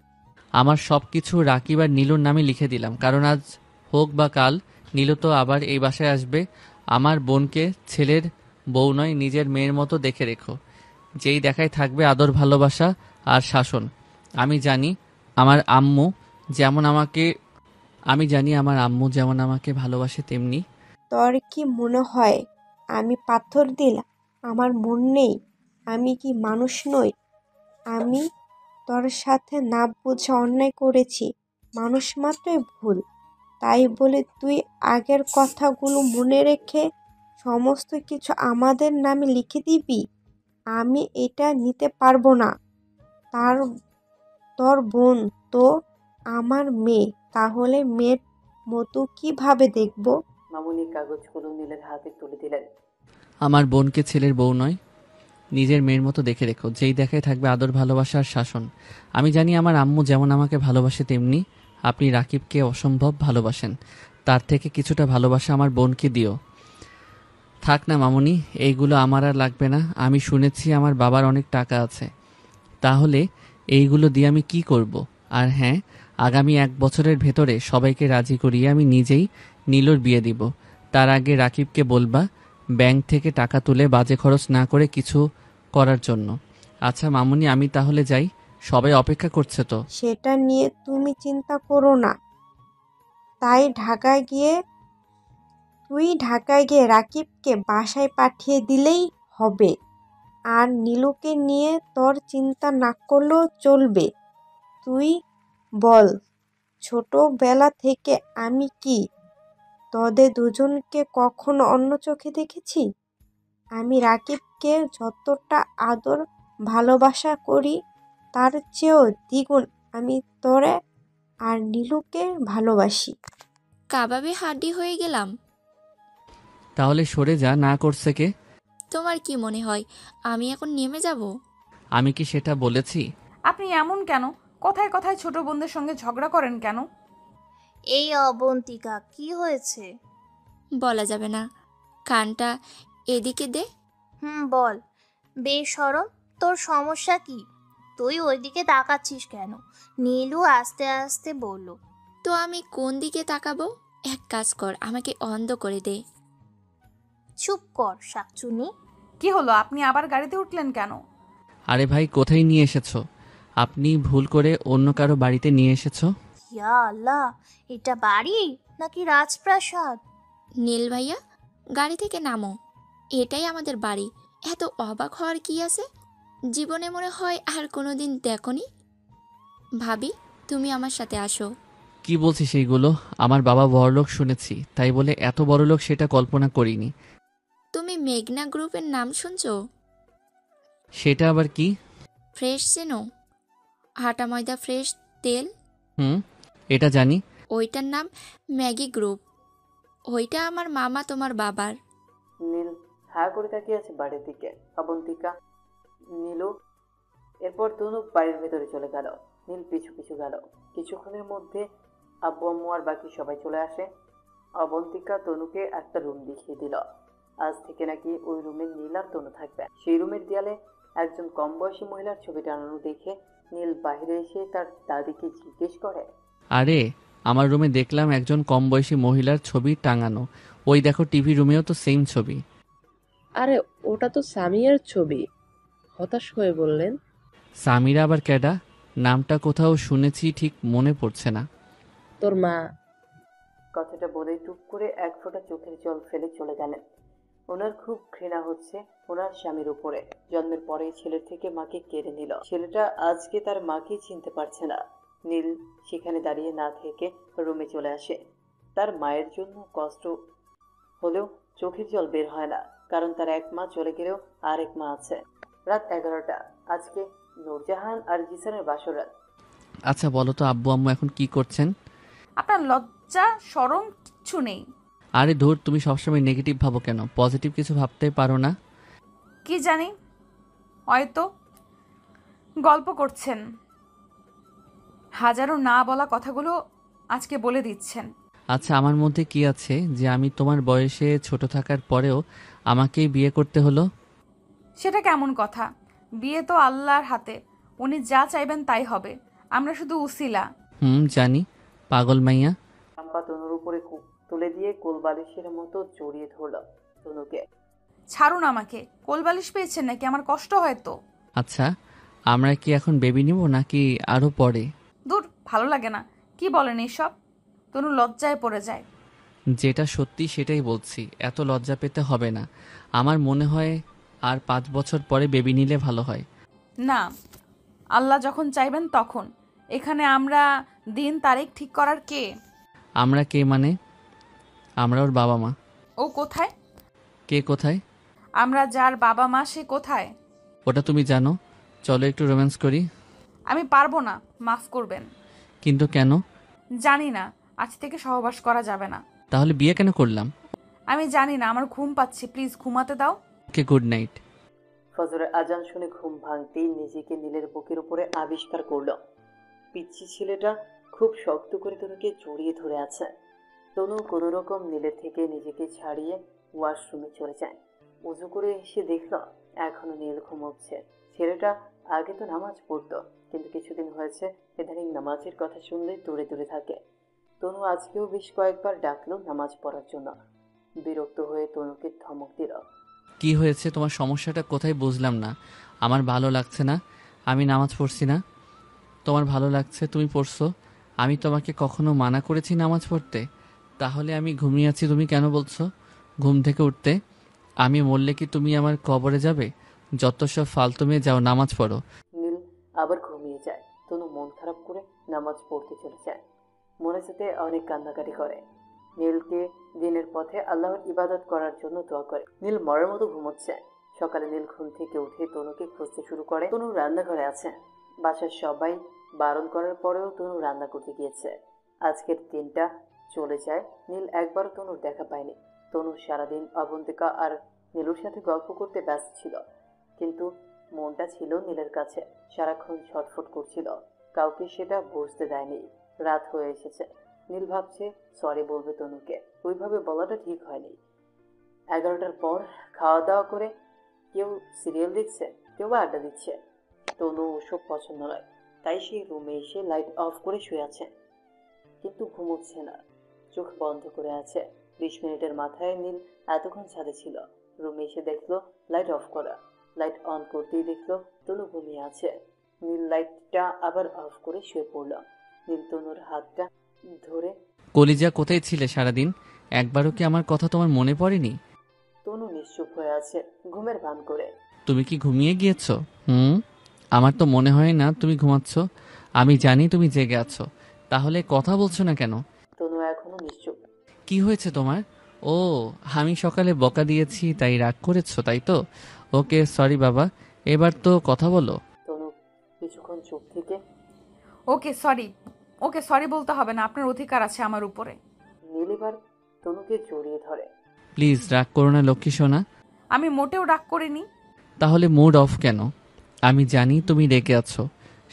আমার সব কিছু রাকিব আর নীলুর নামে লিখে দিলাম, কারণ আজ হোক বা কাল নীলু তো আবার এই বাসায় আসবে। আমার বোনকে ছেলের বউ নয়, নিজের মেয়ের মতো দেখে রেখো। যেই দেখায় থাকবে আদর, ভালোবাসা আর শাসন। আমি জানি আমার আম্মু যেমন আমাকে ভালোবাসে তেমনি। তোর কি মনে হয় আমি পাথর দিলাম? আমার মন নেই? আমি কি মানুষ নই? আমি তোর সাথে না বুঝে অন্যায় করেছি। মানুষ মাত্রই ভুল, তাই বলে তুই আগের কথাগুলো মনে রেখে সমস্ত কিছু আমাদের নামে লিখে দিবি? আমি এটা নিতে পারবো না। তোর বোন তো আমার মেয়ে, তাহলে মেয়ের মতো কিভাবে দেখবো? মামুনি কাগজগুলো নীলের হাতে তুলে দিলেন। আমার বোনকে ছেলের বউ নয়, নিজের মেয়ের মতো দেখে রেখো। যেই দেখায় থাকবে আদর, ভালোবাসা আর শাসন। আমি জানি আমার আম্মু যেমন আমাকে ভালোবাসে তেমনি আপনি রাকিবকে অসম্ভব ভালোবাসেন। তার থেকে কিছুটা ভালোবাসা আমার বোনকে দিও। থাক না মামুনি, এইগুলো আমার আর লাগবে না। আমি শুনেছি আমার বাবার অনেক টাকা আছে, তাহলে এইগুলো দিয়ে আমি কি করব? আর হ্যাঁ, আগামী 1 বছরের ভেতরে সবাইকে রাজি করিয়ে আমি নিজেই নীলুর বিয়ে দিব। তার আগে রাকিবকে বলবা ব্যাংক থেকে টাকা তুলে বাজে খরচ না করে কিছু করার জন্য। আচ্ছা মামুনি, আমি তাহলে যাই, সবাই অপেক্ষা করছে তো। সেটা নিয়ে তুমি চিন্তা করো না। তুই ঢাকায় গিয়ে রাকিবকে বাসায় পাঠিয়ে দিলেই হবে। আর নীলুকে নিয়ে তোর চিন্তা না করলেও চলবে। তুই বল, ছোটবেলা থেকে আমি কি তোদের দুজনকে কখনো অন্য চোখে দেখেছি? আমি রাকিবকে যতটা আদর ভালোবাসা করি তার চেয়েও দ্বিগুণ আমি তোরে আর নীলুকে ভালোবাসি। কাবাবে হাড্ডি হয়ে গেলাম। তাহলে সরে যা, না করছে কে? তোমার কি মনে হয় আমি এখন নেমে যাব? আমি কি সেটা বলেছি? আপনি এমন কেন? কথায় কথায় ছোট বোনদের সঙ্গে ঝগড়া করেন কেন? এই অবন্তিকা, কি হয়েছে? বলা যাবে না। কানটা এদিকে দে। বল। বেশরম, তোর সমস্যা কি? তুই ওইদিকে তাকাচ্ছিস কেন? নীলু আস্তে আস্তে বলল। তো আমি কোন দিকে তাকাবো? এক কাজ কর, আমাকে অন্ধ করে দে। চুপ কর শাকচুনি। কি হলো, আপনি আবার গাড়িতে উঠলেন কেন? আরে ভাই, কোথায় নিয়ে এসেছো? আপনি ভুল করে অন্য কারো বাড়িতে নিয়ে এসেছো। ইয়া আল্লাহ, এটা বাড়ি নাকি রাজপ্রাসাদ? নীল ভাইয়া, গাড়ি থেকে নামো। এটাই আমাদের বাড়ি। এত অবাক হওয়ার কি আছে? জীবনে মনে হয় আর কোনোদিন দেখোনি। ভাবি, তুমি আমার সাথে আসো। কি বলছিস সেইগুলো? আমার বাবা বড়লোক শুনেছি, তাই বলে এত বড়লোক সেটা কল্পনা করিনি। তুমি মেঘনা গ্রুপের নাম শুনছো? সেটা আবার কি? ফ্রেশ চেনো? আটা ময়দা ফ্রেশ তেল। এটা জানি। ওইটার নাম ম্যাগি গ্রুপ। ওইটা আমার মামা তোমার বাবার। নীল হা করে তাকিয়ে আছে বাড়ির দিকে। অবন্তিকা, নীলু। এরপর তনু বাড়ির ভেতরে চলে গেল। নীল পিছু পিছু গেল। কিছুক্ষণের মধ্যে আব্বু আম্মু আর বাকি সবাই চলে আসে। অবন্তিকা তনুকে একটা রুম দেখিয়ে দিল। আজ থেকে নাকি ওই রুমে নীল আর তনু থাকবে। সেই রুমের দেয়ালে একজন কম বয়সী মহিলার ছবি টানানো দেখে নীল বাইরে এসে তার দাদিকে জিজ্ঞেস করে, আরে, আমার রুমে দেখলাম একজন কম বয়সী মহিলার ছবি টাঙানো। ওই দেখো, টিভি রুমেও তো সেম ছবি। আরে ওটা তো সামিয়ার ছবি, হতাশ হয়ে বললেন। সামিরা আবার ক্যাডা? নামটা কোথাও শুনেছি, ঠিক মনে পড়ছে না। তোর মা। কথাটা বলেই টুপ করে এক ফোঁটা চোখের জল ফেলে চলে গেলেন। ওনার খুব ঘৃণা হচ্ছে ওনার স্বামীর উপরে। জন্মের পরেই ছেলের থেকে মাকে কেড়ে নিল। ছেলেটা আজকে তার মাকে চিনতে পারছে না। নীল সেখানে দাঁড়িয়ে না থেকে রুমে চলে আসে। তার মায়ের জন্য কষ্ট হলেও চোখের জল বের হয় না, কারণ তার এক মা চলে গেলেও আর এক মা আছে। রাত 11টা। আজকে নূরজাহান আর জিসানের বাসরাত। আচ্ছা বলো তো, আব্বু আম্মু এখন কি করছেন? আপনার লজ্জা শরম কিচ্ছু নেই। আরে ধুর, তুমি সবসময় নেগেটিভ ভাবো কেন? পজিটিভ কিছু ভাবতে পারো না? কি জানি, হয়তো গল্প করছেন। হাজারো না বলা কথাগুলো আজকে বলে দিচ্ছেন। আচ্ছা, আমার মধ্যে কি আছে যে আমি তোমার বয়সে ছোট থাকার পরেও আমাকেই বিয়ে করতে হলো? সেটা কেমন কথা? বিয়ে তো আল্লাহর হাতে, উনি যা চাইবেন তাই হবে। আমরা শুধু উসিলা। জানি, পাগল মাইয়া। আম্পা তনুর উপরে তুলে দিয়ে কোলবালিশের মতো জড়িয়ে ধরল তনুকে। ছাড়ুন আমাকে। কোলবালিশ পেয়েছেন নাকি? আমার কষ্ট হয় তো। আচ্ছা, আমরা কি এখন বেবি নিব নাকি আরো পরে? দূর, ভালো লাগে না। কি বলেন এইসব? তনু লজ্জায় পড়ে যায়। যেটা সত্যি সেটাই বলছি, এত লজ্জা পেতে হবে না। আমার মনে হয় আর 5 বছর পরে বেবি নিলে ভালো হয়। না, আল্লাহ যখন চাইবেন তখন। এখানে আমরা দিন তারিখ ঠিক করার কে? আমরা কে মানে? আমরা ওর বাবা মা। ও কোথায়? কে কোথায়? আমরা যার বাবা মা সে কোথায়? ওটা তুমি জানো। চলো একটু রোম্যান্স করি। আমি পারবো না, মাফ করবেন। কিন্তু কেন? জানি না, আজ থেকে সহবাস করা যাবে না। তাহলে বিয়ে কেন করলাম? আমি জানি না, আমার ঘুম পাচ্ছে, প্লিজ ঘুমাতে দাও। ওকে, গুড নাইট। ফজরের আজান শুনে ঘুম ভাঙতেই নিজেকে নীলের বুকের উপরে আবিষ্কার করল। পিচ্ছি ছেলেটা খুব শক্ত করে তনুকে জড়িয়ে ধরে আছে। তনু কোনো রকম নীলের থেকে নিজেকে ছাড়িয়ে ওয়াশরুমে চলে যায়। উজু করে এসে দেখল এখনো নীল ঘুমোচ্ছে। ছেলেটা আগে তো নামাজ পড়তো, কিন্তু কিছুদিন হয়েছে ইদানিং নামাজের কথা শুনলে দূরে দূরে থাকে। তনু আজকেও বেশ কয়েকবার ডাকলো নামাজ পড়ার জন্য। বিরক্ত হয়ে তনুকে ধমক দিল। কি হয়েছে, তোমার সমস্যাটা কোথায় বুঝলাম না। আমার ভালো লাগছে না, আমি নামাজ পড়ছি না। তোমার ভালো লাগছে, তুমি পড়ছো। আমি তোমাকে কখনো মানা করেছি নামাজ পড়তে? তাহলে আমি ঘুমিয়ে আছি, তুমি কেন বলছো ঘুম থেকে উঠতে? আমি মরলে কি তুমি আমার কবরে যাবে? যত সব ফালতু মেয়ে, যাও নামাজ পড়ো। নীল আবার ঘুমিয়ে যায়। তনু মন খারাপ করে নামাজ পড়তে চলে যায়। মনের সাথে অনেক কান্নাকাটি করে। নীলকে দিনের পথে আল্লাহর ইবাদত করার জন্য দোয়া করে। নীল মরার মতো ঘুমোচ্ছে। সকালে নীল ঘুম থেকে উঠে তনুকে খুঁজতে শুরু করে। তনু রান্নাঘরে আছে। বাসার সবাই বারণ করার পরেও তনু রান্না করতে গিয়েছে। আজকের দিনটা চলে যায়, নীল একবারও তনুর দেখা পায়নি। তনু সারাদিন অবন্তিকা আর নীলুর সাথে গল্প করতে ব্যস্ত ছিল, কিন্তু মনটা ছিল নীলের কাছে। সারাক্ষণ ছটফট করছিল, কাউকে সেটা বুঝতে দেয়নি। রাত হয়ে এসেছে। নীল ভাবছে সরি বলবে তনুকে, ওইভাবে বলাটা ঠিক হয়নি। 11টার পর খাওয়া দাওয়া করে কেউ সিরিয়াল দেখছে, কেউ আড্ডা দিচ্ছে। তনু ওসব পছন্দ নয়, তাই সে রুমে এসে লাইট অফ করে শুয়ে আছে, কিন্তু ঘুমোচ্ছে না। চোখ বন্ধ করে আছে। 20 মিনিটের মাথায় নীল এতক্ষণ ছাদে ছিল। রুমে এসে দেখলো লাইট অফ করা। লাইট অন করতেই দেখলো তনু ঘুমিয়ে আছে। নীল লাইটটা আবার অফ করে শুয়ে পড়ল। নীল তনুর হাতটা ধরে, কলিজা, কোথায় ছিলে সারাদিন? একবারও কি আমার কথা তোমার মনে পড়েনি? তনু নিশ্চুপ হয়ে আছে ঘুমের ভান করে। তুমি কি ঘুমিয়ে গিয়েছো? আমার তো মনে হয় না তুমি ঘুমাচ্ছ। আমি জানি তুমি জেগে আছো, তাহলে কথা বলছো না কেন? তনু এখনো নিশ্চুপ। কি হয়েছে তোমার? ও, আমি সকালে বকা দিয়েছি তাই রাগ করেছো, তাই তো? ওকে, সরি বাবা, এবার তো কথা বলো। তনু কিছুক্ষণ চুপ থেকে, ওকে সরি বলতে হবে না, আপনার অধিকার আছে আমার উপরে। নীল এবার তনুকে জড়িয়ে ধরে। প্লিজ রাগ করো না লক্ষ্মী সোনা। আমি মোটেও রাগ করিনি। তাহলে মুড অফ কেন? আমি জানি তুমি রেগে আছো।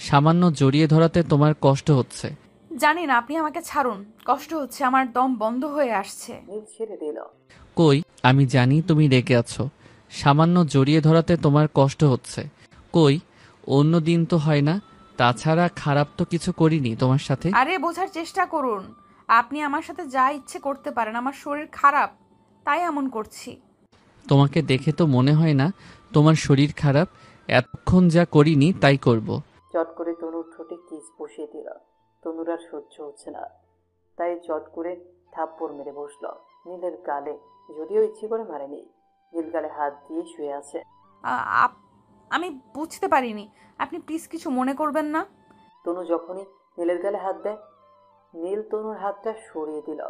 সামান্য জড়িয়ে ধরাতে তোমার কষ্ট হচ্ছে। জানি না, আপনি আমাকে ছাড়ুন, কষ্ট হচ্ছে, আমার দম বন্ধ হয়ে আসছে। নীল ছেড়ে দিল। কই, আমি জানি তুমি রেগে আছো। সামান্য জড়িয়ে ধরাতে তোমার কষ্ট হচ্ছে। কই, অন্য দিন তো হয় না। তাছাড়া খারাপ তো কিছু করিনি তোমার সাথে। আরে বোঝার চেষ্টা করুন, আপনি আমার সাথে যা ইচ্ছে করতে পারেন, আমার শরীর খারাপ তাই এমন করছি। তোমাকে দেখে তো মনে হয় না তোমার শরীর খারাপ। এতক্ষণ যা করিনি তাই করব। চট করে তনুর ঠোঁটে কিস বসিয়ে দিল। তনুর আর সহ্য হচ্ছে না, তাই চট করে থাপ্পড় মেরে বসল নীলের গালে, যদিও ইচ্ছে করে মারেনি। নীল গালে হাত দিয়ে শুয়ে আছে। আমি বুঝতে পারিনি, আপনি প্লিজ কিছু মনে করবেন না। তনু যখনই নীলের গালে হাত দেয়, নীল তনুর হাতটা সরিয়ে দিল।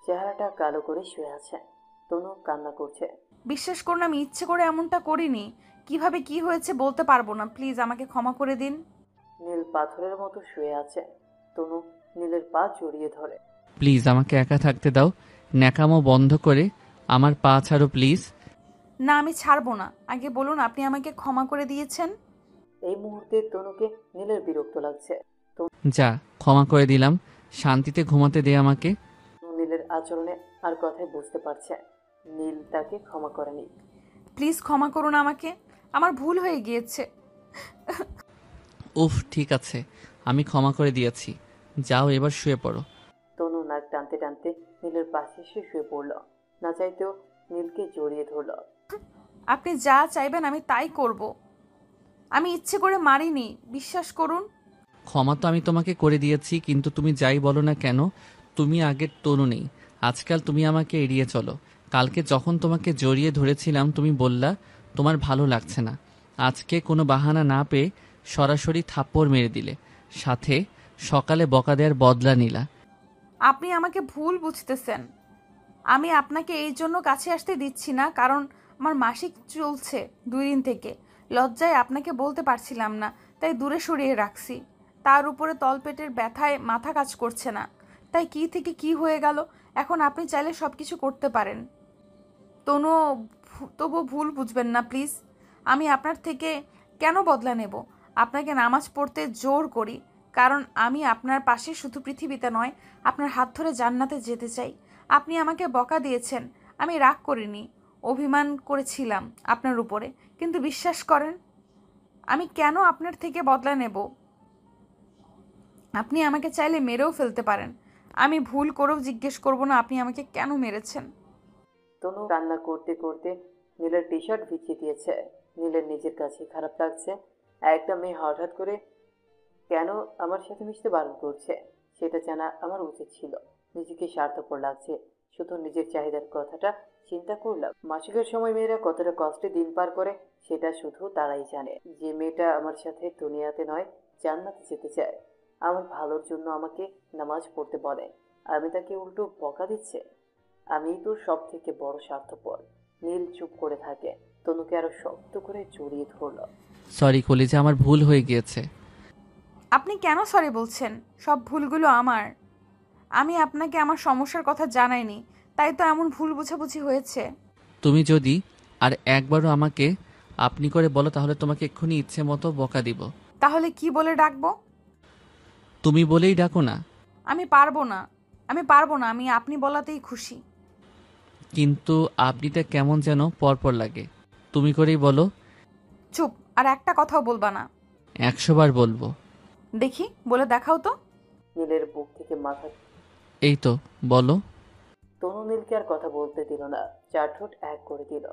চেহারাটা কালো করে শুয়ে আছে। তনু কান্না করছে। বিশ্বাস করুন, আমি ইচ্ছে করে এমনটা করিনি। কিভাবে কি হয়েছে বলতে পারবো না, প্লিজ আমাকে ক্ষমা করে দিন। নীল পাথরের মতো শুয়ে আছে। তনু নীলের পা জড়িয়ে ধরে। প্লিজ আমাকে একা থাকতে দাও। ন্যাকামো বন্ধ করে আমার পা ছাড়ো প্লিজ। না, আমি ছাড়বো না। আগে বলুন আপনি আমাকে ক্ষমা করে দিয়েছেন। এই মুহূর্তে তনুকে নীলের বিরক্ত লাগছে। যা, ক্ষমা করে দিলাম, শান্তিতে ঘুমাতে দে আমাকে। নীলের আচরণে আর কথাই বুঝতে পারছে নীল তাকে ক্ষমা করেনি। প্লিজ ক্ষমা করুন আমাকে, আমার ভুল হয়ে গিয়েছে। উফ, ঠিক আছে, আমি ক্ষমা করে দিয়েছি। যাও এবার শুয়ে পড়ো। তনু নাক টানতে টানতে নীলের পাশে এসে শুয়ে পড়ল। না চাইতেও নীলকে জড়িয়ে ধরল। আপনি যা চাইবেন আমি তাই করব। আমি ইচ্ছে করে মারিনি, বিশ্বাস করুন। ক্ষমা তো আমি তোমাকে করে দিয়েছি, কিন্তু তুমি যাই বলো না কেন, তুমি আগের তনু নেই। আজকাল তুমি আমাকে এড়িয়ে চলো। কালকে যখন তোমাকে জড়িয়ে ধরেছিলাম তুমি বললা তোমার ভালো লাগছে না। আজকে কোনো বাহানা না পেয়ে সরাসরি থাপ্পড় মেরে দিলে, সাথে সকালে বকা দেওয়ার বদলা নিলা। আপনি আমাকে ভুল বুঝতেছেন। আমি আপনাকে এই জন্য কাছে আসতে দিচ্ছি না, কারণ আমার মাসিক চলছে 2 দিন থেকে। লজ্জায় আপনাকে বলতে পারছিলাম না, তাই দূরে সরিয়ে রাখছি। তার উপরে তলপেটের ব্যথায় মাথা কাজ করছে না, তাই কি থেকে কি হয়ে গেল। এখন আপনি চাইলে সব কিছু করতে পারেন। তবু ভুল বুঝবেন না প্লিজ। আমি আপনার থেকে কেন বদলা নেব? আপনাকে নামাজ পড়তে জোর করি, কারণ আমি আপনার পাশে শুধু পৃথিবীতে নয়, আপনার হাত ধরে জান্নাতে যেতে চাই। আপনি আমাকে বকা দিয়েছেন, আমি রাগ করিনি, অভিমান করেছিলাম আপনার উপরে, কিন্তু বিশ্বাস করেন আমি কেন আপনার থেকে বদলা নেব? আপনি আমাকে চাইলে মেরেও ফেলতে পারেন, আমি ভুল করেও জিজ্ঞেস করব না আপনি আমাকে কেন মেরেছেন। তনু কান্না করতে করতে নীলের টি শার্ট ভিজিয়ে দিয়েছে। নীলের নিজের কাছে খারাপ লাগছে, একটা মেয়ে হঠাৎ করে কেন আমার সাথে মিশতে বারণ করছে সেটা জানা আমার উচিত ছিল। নিজেকে স্বার্থপর লাগছে, শুধু নিজের চাহিদার কথাটা চিন্তা করলাম। মাসিকের সময় মেয়েরা কতটা কষ্টে দিন পার করে সেটা শুধু তারাই জানে। যে মেয়েটা আমার সাথে দুনিয়াতে নয় জান্নাতে যেতে চায়, আমার ভালোর জন্য আমাকে নামাজ পড়তে বলে, আমি তাকে উল্টো বকা দিচ্ছে। আমি তো সব থেকে বড় স্বার্থপর। নীল চুপ করে থাকে। তনুকে আরো শক্ত করে জড়িয়ে ধরল। সরি কলিজা, আমার ভুল হয়ে গিয়েছে। আপনি কেন সরি বলছেন? সব ভুলগুলো আমার। আমি আপনাকে আমার সমস্যার কথা জানাইনি, তাই তো এমন ভুল বোঝাবুঝি হয়েছে। তুমি যদি আর একবারও আমাকে আপনি করে বলো তাহলে তোমাকে এক্ষুনি ইচ্ছে মতো বকা দিব। তাহলে কি বলে ডাকবো? তুমি বলেই ডাকো না। আমি পারবো না, আমি আপনি বলাতেই খুশি। কিন্তু আপনিটা কেমন যেন পরপর লাগে। তুমি করেই বলো। চুপ, আর একটা কথাও বলবা না। 100 বার বলবো। দেখি, বলে দেখাও তো। নীলের বুক থেকে মাথা। এই তো বলো। তনু নীলকে আর কথা বলতে দিল না, চার ঠোঁট এক করে দিল।